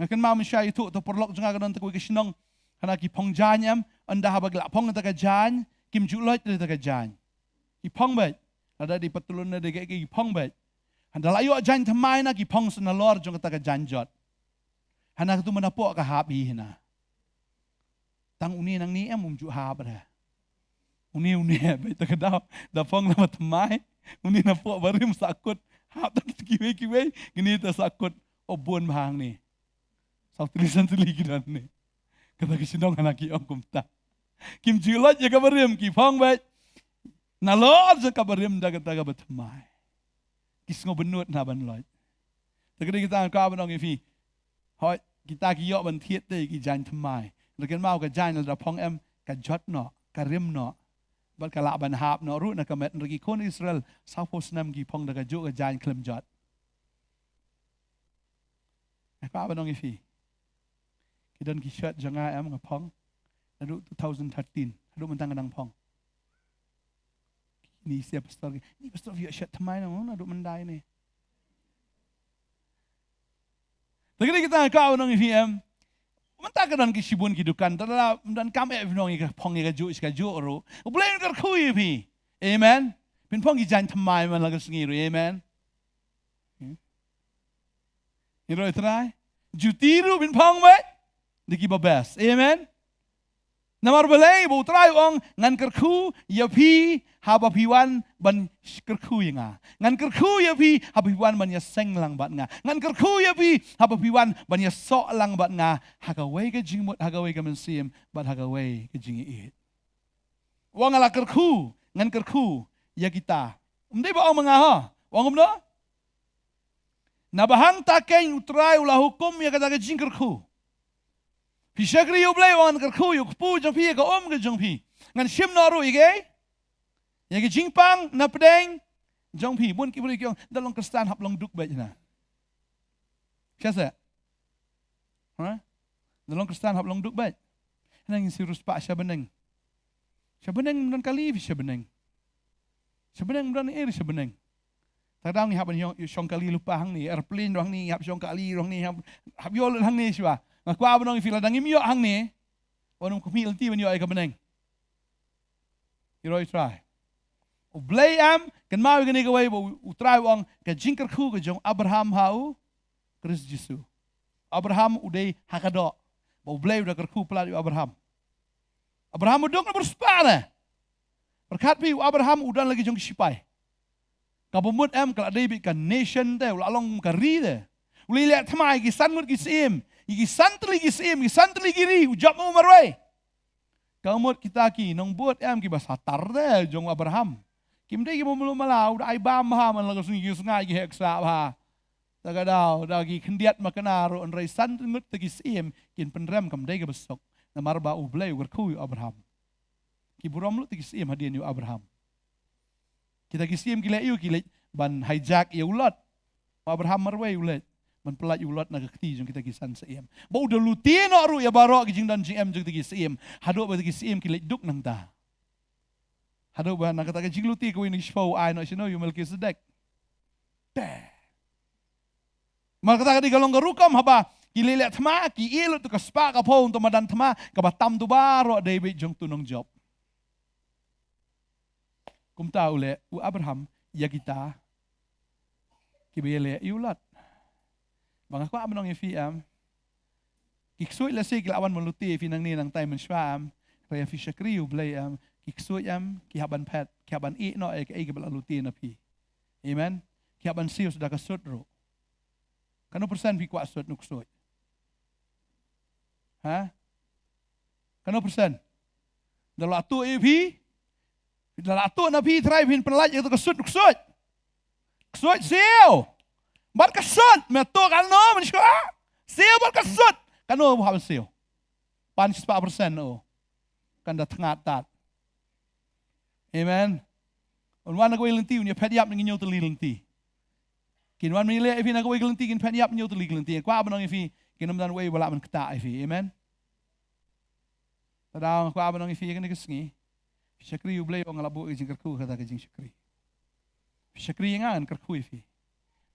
Ngakan ma msya itu to porlok junga kanon te ko kisnong kana ki phong jan yam anda habagla phong ta ka jan kim julot te ka jan. Ki phong be ada di patulun na de ki phong be. Anda layo jan thamai na ki phong sa lor jung ta ka jan jot. Hanak tu mana po ka habi hina. Tang uni nang ni em umju hab dah. Uni be tak dah da phong na matmai. Uni na po barim sakut hab tak kiwe gini ta sakut obon bahang ni. Sak tulisan gidan ni. Kata kisinong anak ki om kumta. Kim julot ya ka barim ki phong be. Nalor sa ka barim da kata ka batmai. Kisngo benut na ban loy. Takde kita ka banong ifi. Hoi kita ki yo ban thiet te ki jan thamai lekin mau ka jan la phong em ka jot no ka rim no bal ka la ban hap no ru na ka met ki kon Israel sa pos nam ki phong da ka ju ka jan klem jot ka ban ong ifi ki don ki shirt janga em ka phong adu 2013 adu man tang dang phong ni siap pastor ni pastor vi shirt thamai no adu man dai ni Tagay kita kau nang FM, manta ka dan kisibun kidukan, tala dan kami nong ika pong ika ju iska ju oro, ublain kar kui pi, amen. Pin pong ijan thamai man lagas ngiru, amen. Hero try. Jutiru bin pang mai. Diki babes. Amen. Namar balai bu try ong ngan kerku ya pi haba piwan ban kerku nga. Ngan kerku ya pi haba piwan ban ya seng lang bat nga. Ngan kerku ya pi haba piwan ban ya sok lang bat nga. Hagaway ka jingmut hagaway ka mensim bat hagaway ka jingi it. Wang ala kerku ngan kerku ya kita. Umday ba ang mga ha? Wang umno? Nabahang takeng utray ula hukum ya kata ka jing kerku. Pishakri yu blay wan kerku yu kupu jong pi ka ka jong pi. Ngan shim noru ige. Ya ki jingpang na pedeng jong pi bun ki buri kyong dalong kristan hap long duk ba na. Siasa? Ha? Dalong kristan hap long duk ba. Nang sirus pa siya beneng. Siya beneng dan kali siya beneng. Siya beneng dan air siya beneng. Kadang ni hap yung syong kali lupa hang ni airplane hang ni hap syong kali hang ni hap yol hang ni siya. Ngakwa abang ifila dang imyo hang ni. Wanong kumil ti man yo ay ka beneng. You try. O blay am kan mau gani gaway bo utray wang ka jingker ku ka jong Abraham hau Chris Jesu. Abraham uday hakado. Bo blay udah kerku pelad Abraham. Abraham udong na berspana. Berkat pi Abraham udah lagi jong sipai. Kabumut am kala David kan nation te ulalong kari te. Uli lihat thamai gisan mut gisim. Gisantli gisim gisantli giri ujap mo marway. Kamut kita ki nong buat am ki basatar te jong Abraham. Kim day mo malau da ay bam ha man lagas ni gisngai gi heksa ha. Tagadaw dagi kendiat makanaro on ray santin mut gisim kin penrem kam day besok. Na marba ublay werku Abraham. Ki buram lu gisim hadian yu Abraham. Kita gisim kila iu kila ban hijack ya ulat. Abraham marway ulat. Man pelat ulat na kekti jong kita gisan seim. Ba udah lutin ru ya barok gijing dan jing jong kita gisim. Hado ba gisim kila duk nang ta. Hado ba na kata gijing luti ko ini shpo ai no sino yu Melkisedek. Maka kata di galong garukam haba kilele thma ki ilut to kaspa ka phone to madan thma ka batam tu baro David jong tunong job. Kum tahu le u Abraham ya kita kibele iulat. Bang ako abanong ifiam. Kiksuy la sig lawan meluti fi nang ni nang time mensyam. Kaya fi syakri u blay am kiksuy am kihaban pet kihaban i no e ke bala luti na pi. Amen. Kihaban siu sudah kasut ro. Kano persen fi kwa sut nuksuy. Ha? Kano persen? Dalam atu e fi dalam atu na pi try pin penlaj itu kasut nuksuy. Kasut siu. Bat kasut, meto kano manusia. Siu bat kasut. Kano buhat siu. Pan 4% no. Kan dah tengah tat. Amen. Wan nak lenti unya pet yap nginyo teli lenti. Kin wan mile ifi nak lenti kin pet yap nginyo teli lenti. Kwa abanong ifi kin namdan way wala man kata ifi. Amen. Tadaw kwa abanong ifi kan kesngi. Syakri ublay ong labu ijing kerku kata kajing syakri. Syakri ngan kerku ifi.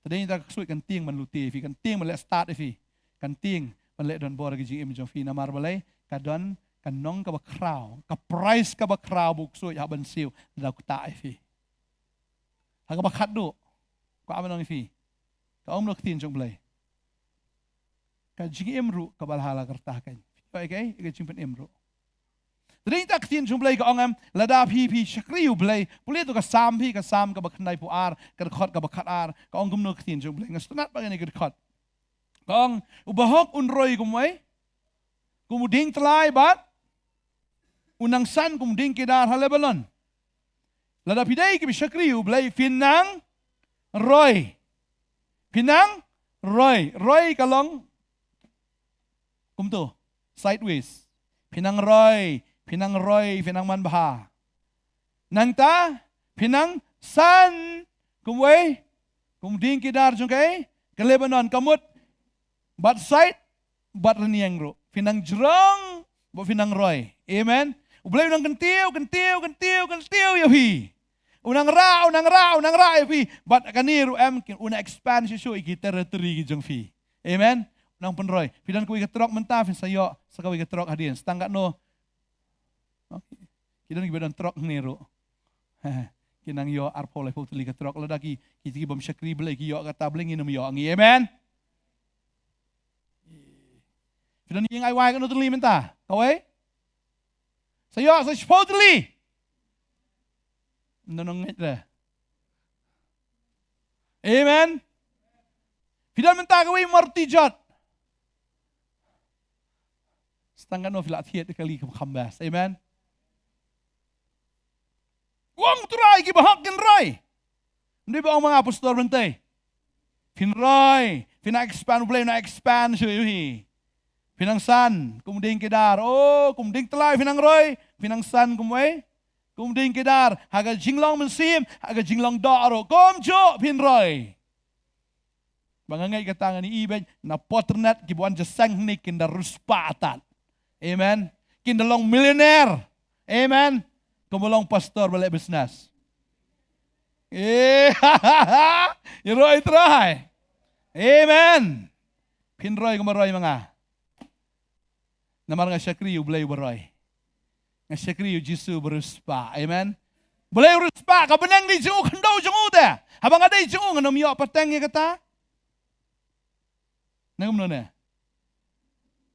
Tadi kita kesuai kenting menluti, fi kenting melek start fi, kenting melek don bor gigi imjong fi namar balai, kadon kanong kabakraw, price kabakraw buksuai haban siu dak ta fi. Haga bakat do, ko amanong fi. Ka om tin jong balai. Ka gigi imru kabalhala kertah kan. Okay, ka jimpen imru. Tadi tak tin jong balai ka ongam lada pi syakri u balai, boleh tu ka sam ka baknai pu ar, ka khot ka bakat ar, ka ong gumno tin jong balai ngastunat bagani ka khot. Ka ong ubahok unroi gumai. Kumuding telai bat unang san kumuding kedar halebalon. Lada pidai ki syakri u balai finang roy. Pinang roy, roy kalong kumto sideways. Pinang roy pinang man baha. Nang ta, pinang san, kumway, kumding kidar jong kay, ke Lebanon, kamut, bat side, bat reniang ro. Pinang jrong, bo pinang roy. Amen. Ublay unang kentiu, yahi. Unang ra, yahi. Bat kaniru em, una expand siya iki territory jong fi. Amen. Unang penroy. Pidan kuwi ketrok mentah, sayo, sakawi ketrok hadian. Setangga no, kita ngi bedan trok nero. Kinang yo arpole putli ka trok ladaki kiti bom syakri bele ki yo kata bling inum yo ngi amen. Pidon yang ai wai kan tu li menta. Kau saya supposedly. Nonong dah. Amen. Pidon menta kau martijat. Setengah no filat hiat kali kembas. Amen. Wang turai ki bahak gen rai. Ndi ba mga pastor Bantei. Finrai, fina expand blame na expand shui. Finang san, kumding kedar. Oh, kumding telai finang roy, finang san kumway. Kumding kedar, haga jinglong mensim, haga jinglong daro. Kom jo finrai. Bangangai katangan ni ibay na Potternet kibuan jasang ni kinda ruspatan. Amen. Kinda long millionaire. Amen. Kumulong pastor balik bisnes. You roy try. Amen. Pinroy kumaroy mga. Namar nga syakri yu blay baroy. Nga syakri yu Jisu beruspa. Amen. Boleh ruspa kabenang di jung kendo jung udah. Habang ada jung nganom yo pateng ya kata. Nangum nona.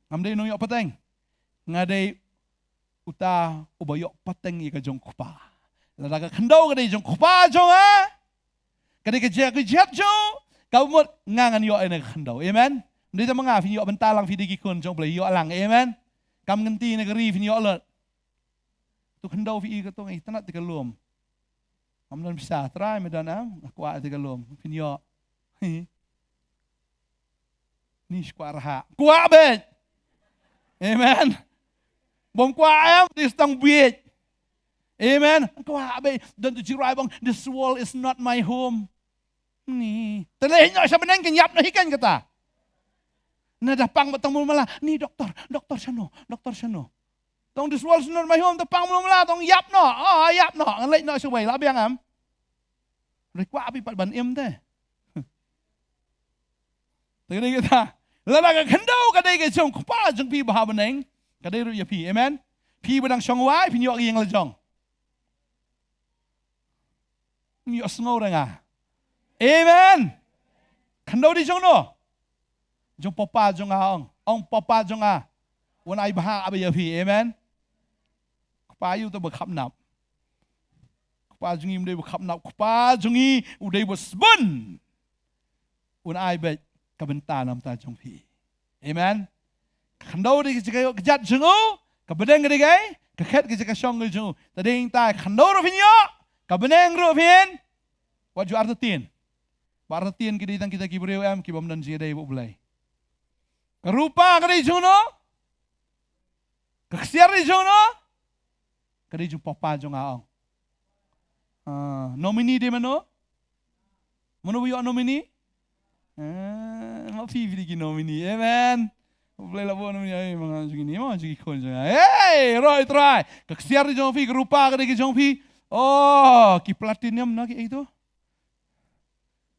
Ngamdai nong yo pateng. Ngadai uta ubayok pateng ya kajong kupa. Ladaga kendo kadai jong kupa jong kadai kejap jong kau mut ngangan yo ene kendo. Amen. Ndita mga fin yo bentalang fidigi kun jong blay yo alang. Amen. Kam ngenti negeri fin yo alert. Tu kendo fi ka tong itanat tikalum. Amnon bisa try medan aku at tikalum fin yo. Ni squarha. Kuat bet. Amen. Bom kuat tistang biet. Amen. Kau habis dan tu jirai bang. This world is not my home. Ni. Terlehnya siapa neng kenyap nak ikan kata. Nada pang batang mula malah. Ni doktor sano. Tong this world is not my home. Tepang mula malah. Tong yap no. Oh yap no. Ngelak no sesuai lah biang am. Rekwa api pat ban im teh. Tengah kita. Lalu kendau kadai kecong kupa jeng pi bahaba neng. Kadai ru ya pi. Amen. Pi badang syongwai pi nyok yang lejong. Ni asngau renga. Amen. Kandau di jong no. Jong papa jong ong papa jong wan ai baha abe ya pi. Amen. Kupa yu tu berkap nap. Kupa jongi udai berkap nap. Kupa jongi udai bersbun. Wan ai bet kabenta nam ta jong pi. Amen. Kandau di kejat jong kabedeng gede kaket ke syong jong. Tading ta kandau ro pinyo. Kabeneng rupin. What you artin? Artin kita ditang kita kibreu am kibam dan siya day bulay. Karupa kadai jono. Kaksiar di jono. Kadai jung papa jong aong. Nomini di mano? Mano buyo nomini? Ngapi di nomini. Amen. Bulay labo nomini ay mga jung ini mga jung ikon jung. Hey, roy try. Kaksiar di jong pi karupa kadai jong pi. Oh, ki platinum na ki itu.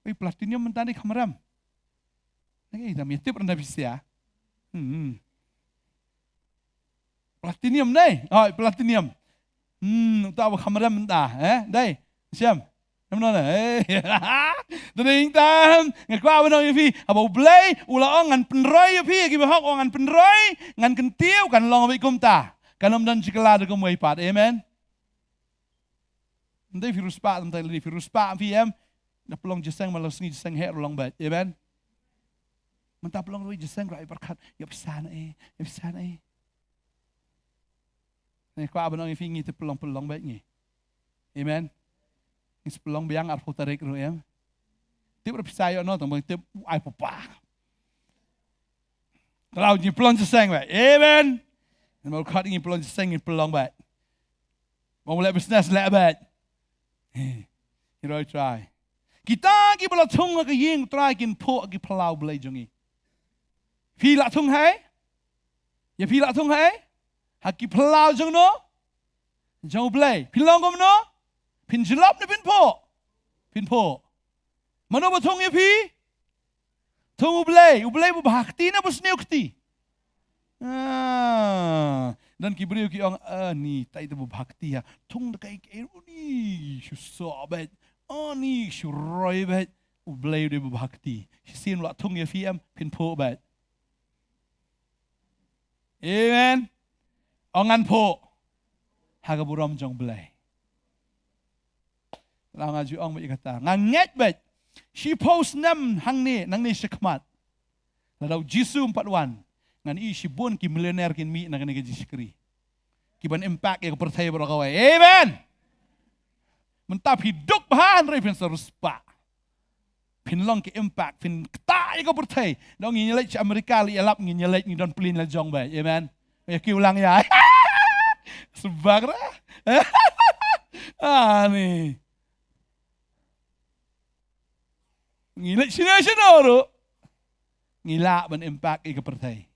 Oi platinum mentani kamaram. Nagi ita mitip randa bisa. Platinum dai. Oh, platinum. Tahu kamaram mentah, dai. Siam. Namna Ding tam, ngakwa ba nang fi, abo blay, ulaong ngan penroy fi, ki bahok ngan penroy, ngan kentiu kan long bi kumta. Kanom dan cikelada kumway pat. Amen. Nanti virus pak, nanti lagi virus pak, VM, nak pelong jeseng malah sengi jeseng her ulang bat, amen. Mentah pelong rui jeseng rai berkat, ya bisa na ya bisa na Nih kau abang yang fingi tu pelong bat ni, amen. Ini pelong biang arfu tarik rui am. Tiap berpisah yo no, tambah tiap ai papa. Kalau ni pelong jeseng bat, amen. Mau kat ni pelong jeseng ni pelong bat. Mau mulai bisnes lek bat. You try. Kita ki bela thung ke ying try kin po ki plau blai jongi. Phi la thung hai? Ya phi la thung hai? Ha ki plau jong no? Jong blai. Phi long gom no? Pin jlop ne pin po. Pin po. Mano ba thung ya phi? Thung blai bu bhakti na bus niukti. Dan kibriu ki ong ni tai tu bhakti ya thung da kai ke ni susah bet ni suroi bet ublay de bhakti sin la thung ya fiam pin po bet Amen. Ongan po. Haga buram jong belai. Lang aju ong mai kata. Nganget bet. She post nam hang ni nang ni sekmat. Ladau Jisu 41. Ngan i si bun ki millionaire kin mi nang ni jiskri. Ki ban impact ya percaya berakawai. Amen. Mentap hidup bahan rei pin seruspa. Pin long ki impact pin kata ya percaya. Dong nginyelek Amerika li elap nginyelek ni don pelin la jong bai. Amen. Ya ki ulang ya. Sebab lah. Ni. Ngilak sini orang. Ngilak ban impact ika pertai.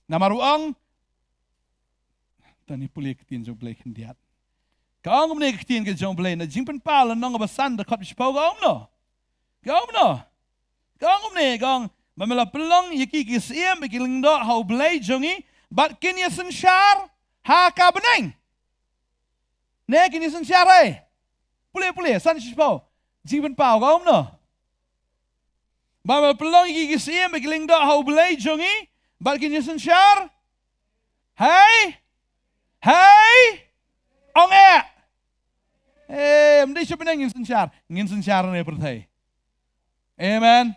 Nama ruang. Tani pulih ketin jom belai kendiat. Kau ngomong ketin ke jom belai. Na jimpen pala nong abasan dekat bispau kau no. Kau no. Kau ngomong kau. Mamela pelong yaki kisiem bikiling do hau belai jongi. Bat kini sensyar. Ha ka beneng. Ne kini sensyar hai. Pulih san bispau. Jimpen pau kau no. Babal pelong iki kisiem begiling do hau belai jongi balkin yesun syar. Hai. Ong mesti siapa ngin sun syar ne pertai. Amen.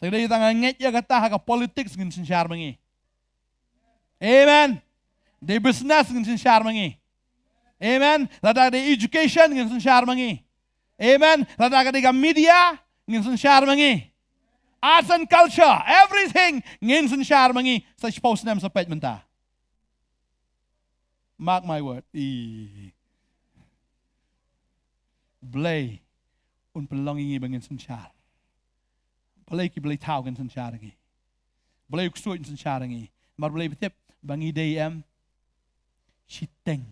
Tadi kita nget ya kata hak politik ngin sun syar mengi. Amen. Di business ngin sun syar mengi. Amen. Lada di education ngin sun syar mengi. Amen. Lada di media ngin sun syar mengi. Arts and culture, everything ngin sun syar mangi sa spouse nam sa pet menta. Mark my word. Blay un pelongi bangin sun syar. Blay ki blay tau ngin sun syar ngi. Blay kusut ngin sun syar ngi. Mar blay betip bangi dayam shiteng.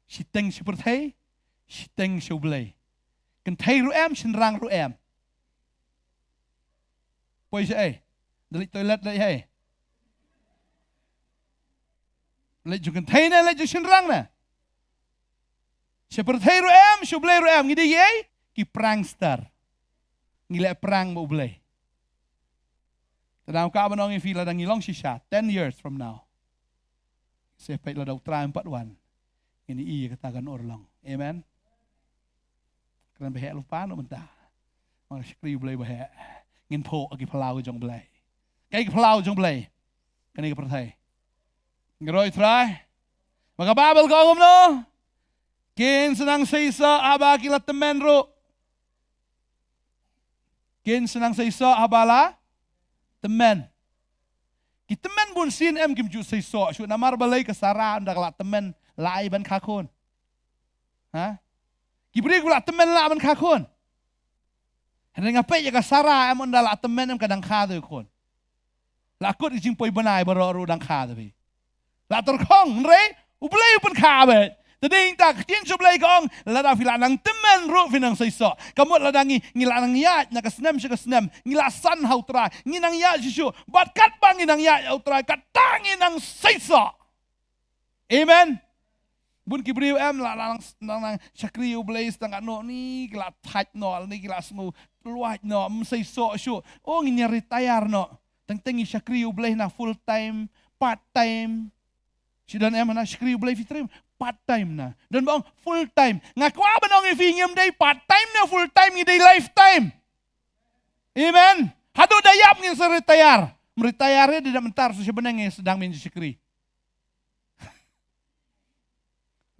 Shiteng seperti shiteng show blay. Kan thay ruem senrang ruem. Poi se delik toilet lai hai. Lai ju kan thay na lai ju senrang na. Seperti ruem, sublay ruem ngidi ye ki prankster. Ngile prang mo blay. Tadang ka banong ifila dang ngilong shisha 10 years from now. Sepet la daw 341. Ini iya katakan orlong. Amen. Kerana behek lupa no mentah. Orang sekali boleh behek. Ngin po agi pelau jong belai. Kai pelau jong belai. Kani ke pertai. Ngeroi try. Maka babel kau no. Kin senang seisa aba kila temen ro. Kin senang seisa abala temen. Ki temen bun sin em kim ju seisa. Syuk namar balai ke Sarah anda kelak temen lai ban kakun. Ha? Kibri gula temen lah man kakun. Hendak ngapai jaga Sarah em anda lah temen em kadang kado kon. Lakut ijing poi benai baru dang kado bi. La terkong re ublay pun kabe. Tadi tak tin sublay kong lada fila nang temen ru finang seisa. Kamu ladangi ngila nang ya nak senam senam ngila san hau try nginang ya sisu. Bat kat bang nginang ya hau try kat tangi nang seisa. Amen. Bun kibriu em la nang syakri ublaze tang no ni gila tight no ni gila smu luat no msai so shu oh ngi retire no tang tengi syakri ublaze na full time part time sidan em na syakri ublaze fitrim part time na dan bang full time ngaku apa nong ifingem day part time na full time ngi day lifetime. Amen. Hadu dayap ngin retire meretire tidak mentar sebenarnya sedang min syakri.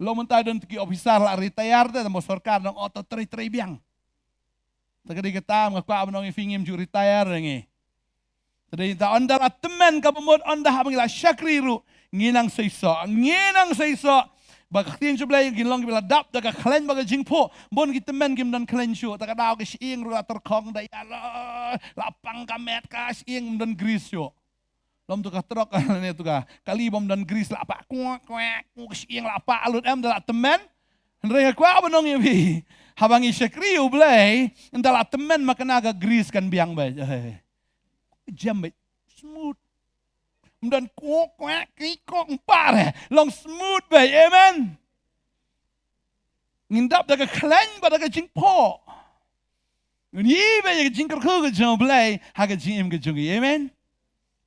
Lo mentah dan tiki officer lah retire dah mau sorkar nong auto teri biang. Tadi kita mengaku apa nong fingim ju retire ngi. Tadi kita anda lah teman kapumut anda hamil syakri ru nginang seisa. Baktiin sebelah yang gilong bila dap daga kalen baga jingpo bon kita men gim dan kalen shu tak ada ke siing ru terkong dai Allah lapang kamet ka siing dan gris shu. Lom tu ka trok ni tu ka kali bom dan gris la pa kuak siing la pa alut em da temen Henry aku apa nong yebi habangi syakri ublay endala temen makana aga gris kan biang bay jam bay smooth dan kuak kikok empar long smooth bay amen ngindap daga klan badaga jingpo ni bay jingker ko ga joblay haga jingim ga jungi amen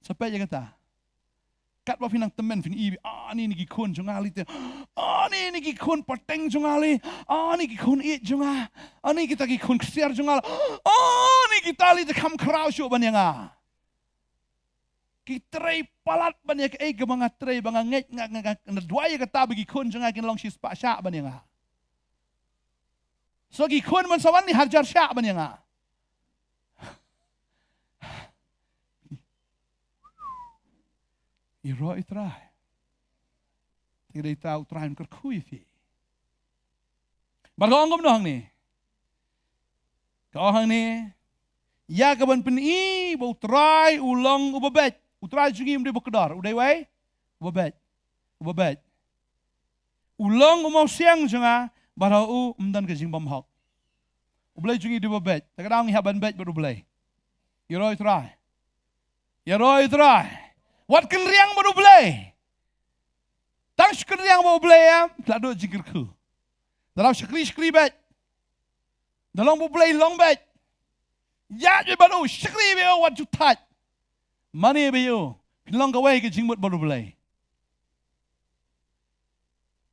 Sampai dia kata, kat ba pinang temen fin ibi, ni gikun jungali te. Ni gikun pateng jungali. Ni gikun it junga. Ni kita gikun ksiar jungal. Ni kita li te kam krau syu ban yang Kitray palat ban ya ke mga tray banga nget nga dua ya kata bagi kun junga kin long sis pa sya ban yang So gikun man sawan ni hajar sya ban yang Iro itrai. Tidak tahu terain kerkui fi. Barang ngom doang ni. Kau hang ni. Ya kaban peni bau trai ulang ubabet. Utrai jungi mde bekedar. Udai wai. Ubabet. Ulang umau siang junga barau umdan ke jing bamhak. Ublai jungi di ubabet. Takadang haban bet baru ublai. Iro itrai. Wat kenriang baru belai. Tang kenriang baru belai ya. Lado jingirku. Dalam syakri bet. Dalam baru belai long bet. Ya je baru syakri be wat jutat. Mani be yo. Long kawai ke jingmut baru belai.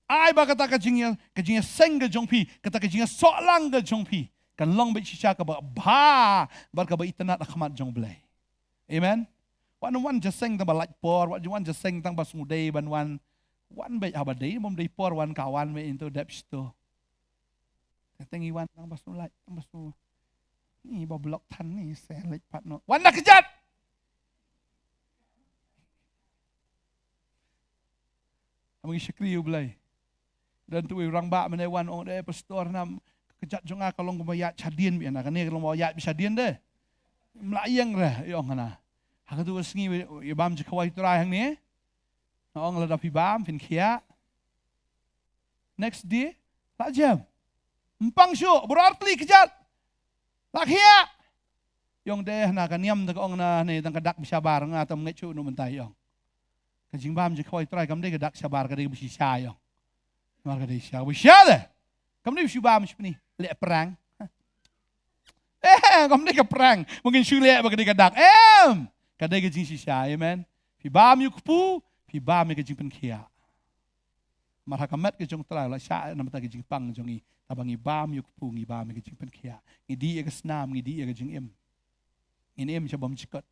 Ai ba kata ke jingnya seng ke jongpi, kata ke jingnya solang ke jongpi. Kan long bet shisha ke ba bar ke ba internet akhmat jong belai. Amen. Wan just sing tang balaj por, wan just sing tang bas mudai ban wan bet abadai mom dai por wan kawan me into depth to. Tengi wan tang bas mulai, tang bas ni ba blok tan ni selek pat no. Wan nak kejat. Amangi syakri ulai. Dan tu orang ba menai wan ong dai pastor nam kejat jonga kalong kumayat chadien bi anak ni kalong mayat bi chadien de. Melayang dah yong kana. Haka tu sengi ibam je kawai turai hang ni. Ong la dapi bam fin kia. Next day tak jam. Empang syuk berarti kejat. Tak kia. Yong deh na kaniam tak ong na ni tang kadak bisabar nga tam ngechu no mentai yong. Kajing bam je kawai turai kam deh kadak sabar kadai bisi sya yong. Mar kadai sya bisya deh. Kam deh bisi bam ni lek perang. Kam deh ke perang. Mungkin syulek bagi kadak. Kadai ke jing sisya, amen. Pi bam yu kupu, pi bam ke jing penkia. Marha kamet ke jong trai la sya nam ta ke jing pang jongi, tabangi bam yu kupu ngi bam ke jing penkia. Ngidi ke snam, ngidi ke jing im. Ngin im syabam cikot.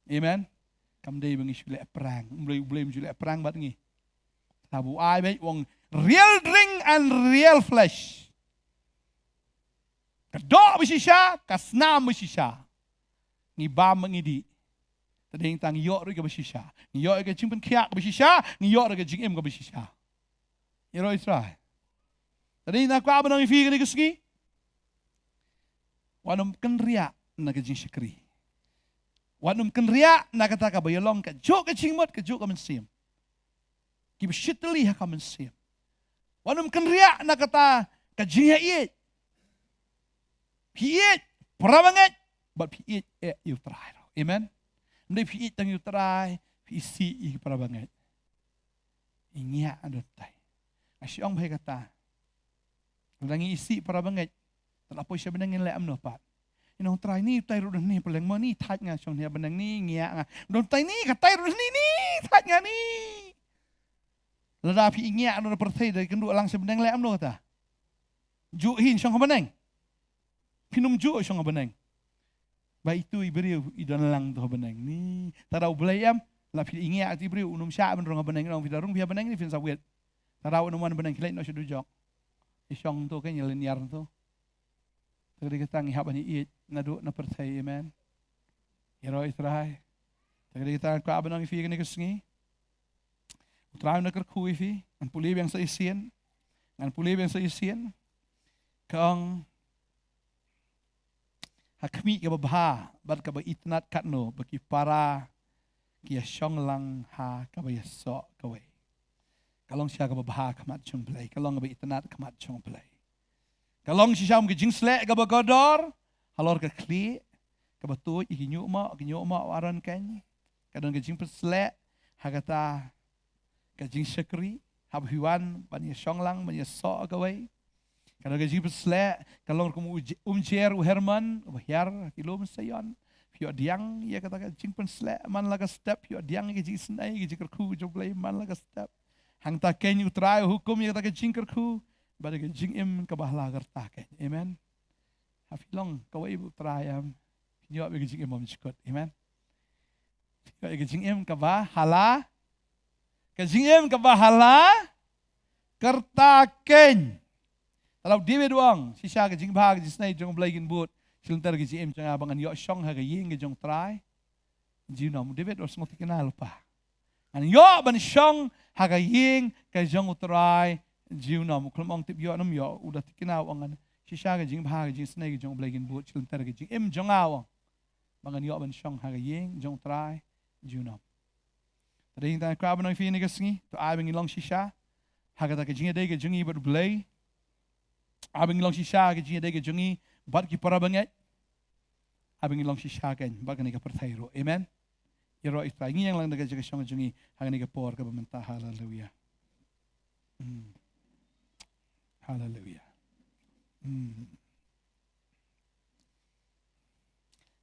Amen. Kam dai bangi syulek perang, blem syulek perang bat ngi. Tabu ai bai wong real drink and real flesh. Kedok bisisya, kasnam bisisya. Ni bam mengidi. Tading tang yok ke bersisya. Ni yok ke jing penkiak bersisya, ni yok ke jing im ke bersisya. Iro Israel. Tading nak apa nang fi ke segi? Wanum kenriak nak ke jing syakri. Wanum kenriak nak kata ka bayolong ke jok ke jingmut ke jok ke mensim. Ki besyitli ha ka mensim. Wanum kenriak nak kata ka jing yait. Piit prabanget but piit you try. Amen. Ndai piit tang you try, pisi i prabanget. Inya adotai. Asyong bhai kata. Langi isi prabanget. Talapo siya benangin le amno pat. Inong try ni tay ru ni peleng mo ni tat nga syong dia benang ni ngia nga. Don tay ni katay ru ni tat nga ni. Lada pi ngia no perthai dari kendu lang sa benang le amno kata. Ju hin syong benang. Pinum ju syong benang. Ba itu iberiu idan lang to benang ni. Tarau belayam la pi ingia ati iberiu unum sya ben rong benang rong vidarung pia benang ni fin sawet. Tarau unum benang kilai no syu jok. Isyong to kan nyeleniar to. Tadi kita ngi habani it nadu na percaya amen. Hero Israel. Tadi kita ko abanang fi ni kesngi. Utraw na kerku fi an pulib yang sa isien. An pulib yang sa isien. Kang hakmi ke babha bad ka ba itnat katno baki para kia syong lang ha ka ba yaso ka we. Kalong siya ka babha kamat chung play. Kalong ba itnat kamat chung play. Kalong si Syam ke jingsle ke bagodor, halor ke kli, ke batu ikinyu ma waran kan. Kadang ke jing persle, hagata ke jing syakri, habhiwan banya syonglang banya so kawai. Kadang ke jing persle, kalong ke umjer u Herman, uhyar kilom sayon, Pio diang ia kata ka jing pen slap man laga step pio diang ke jing snai ke jikar ku jo play man laga step. Hang ta ken you try hukum ia kata ka jing ku bada ke jing im ka bahla gar ta ken. Amen. Hafilong ka wa ibu try nyo ke jing im mom chikot. Amen. Ke jing im ka ba hala ke jing im ka ba hala kerta ken. Kalau David wang sisa ke jing ba ke snai jong play kin boot. Selentar gizi em jangan abangan yok syong haga ying ke jong try. Jinom David harus ngerti kenal pa. An yok ban syong haga ying ke jong try. Jinom kelmong tip yok nam yok udah kenal angan. Sisa ke jing bahag jing snake ke jong belakin buat selentar gizi em jong awang. Bangan yok ban syong haga ying jong try. Jinom. Tadi kita kau benang fi ni kesengi. Tu abang ilang sisa. Haga tak ke jing ada ke jongi berbelai. Abang ilang sisa ke jing ada ke jongi. Bat ki para banget. Abang ilang sisyakan bagan ni ka perthairo. Amen. Iro itra ngi yang lang daga jaga syong jungi hang ni ka por ka bamenta. Hallelujah. Hallelujah.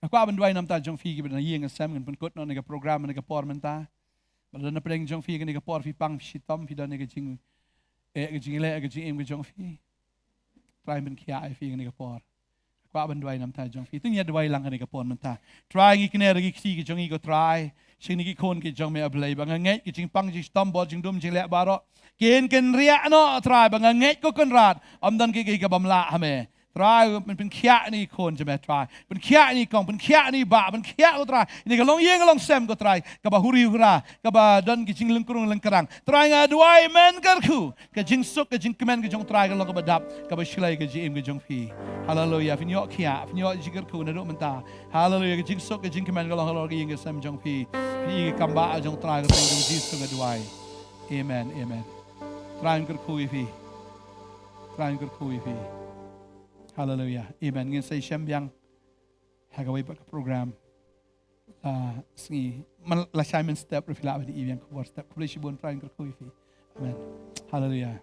Aku aban duai nam ta jong fi ki bana yeng asam ngan pen kot no ni ka program ni ka por menta. Bala na preng jong fi ni ka por fi pang fi tom fi dan ni ka jing ka jing le ka jing em ka jong fi. Try men kia ai fi ni ka por. Kwa banduai nam ta jong fi tu nya duai lang ni ka pon man ta try ngi kne ri ki ki jong i go try sing ni ki kon ki jong me ablai bang ngai ki jing pang jing stom bol jing dum jing le baro ken ria no try bang ngai ko kon rat am dan ki ka bam la ha me tryมันเป็นเคียนี่คนจะไม่ try เป็นเคียนี่กองเป็นเคียนี่บาเป็นเคียก็ try นี่ก็ลองเยงก็ลองเซมก็ try ก็บาฮูริฮูราก็บาดันกิจิงลึงกรุงลึงกรัง try งาด้วยแมนก็คือก็จิงสุกก็จิงกแมนก็จง try ก็ลองก็บาดับก็บาชิลายก็จิเอ็มก็จงฟีฮาเลลูยาฟินยอเคียฟินยอจิกร์คูนะดูมันตาฮาเลลูยาก็จิงสุกก็จิงกแมนก็ลองก็ยิงก็เซมจงฟีพี่กัมบาจง try ก็จงจิสุกก็ด้วยเอเมนเอเมน try ก็คูอีฟี try ก็คูอีฟี Hallelujah. Amen. Ngin say siyam yang hagaway pa ka program. Singi man la step refila ba di ibang ko step. Kulay sibon trying ko ifi. Amen. Hallelujah.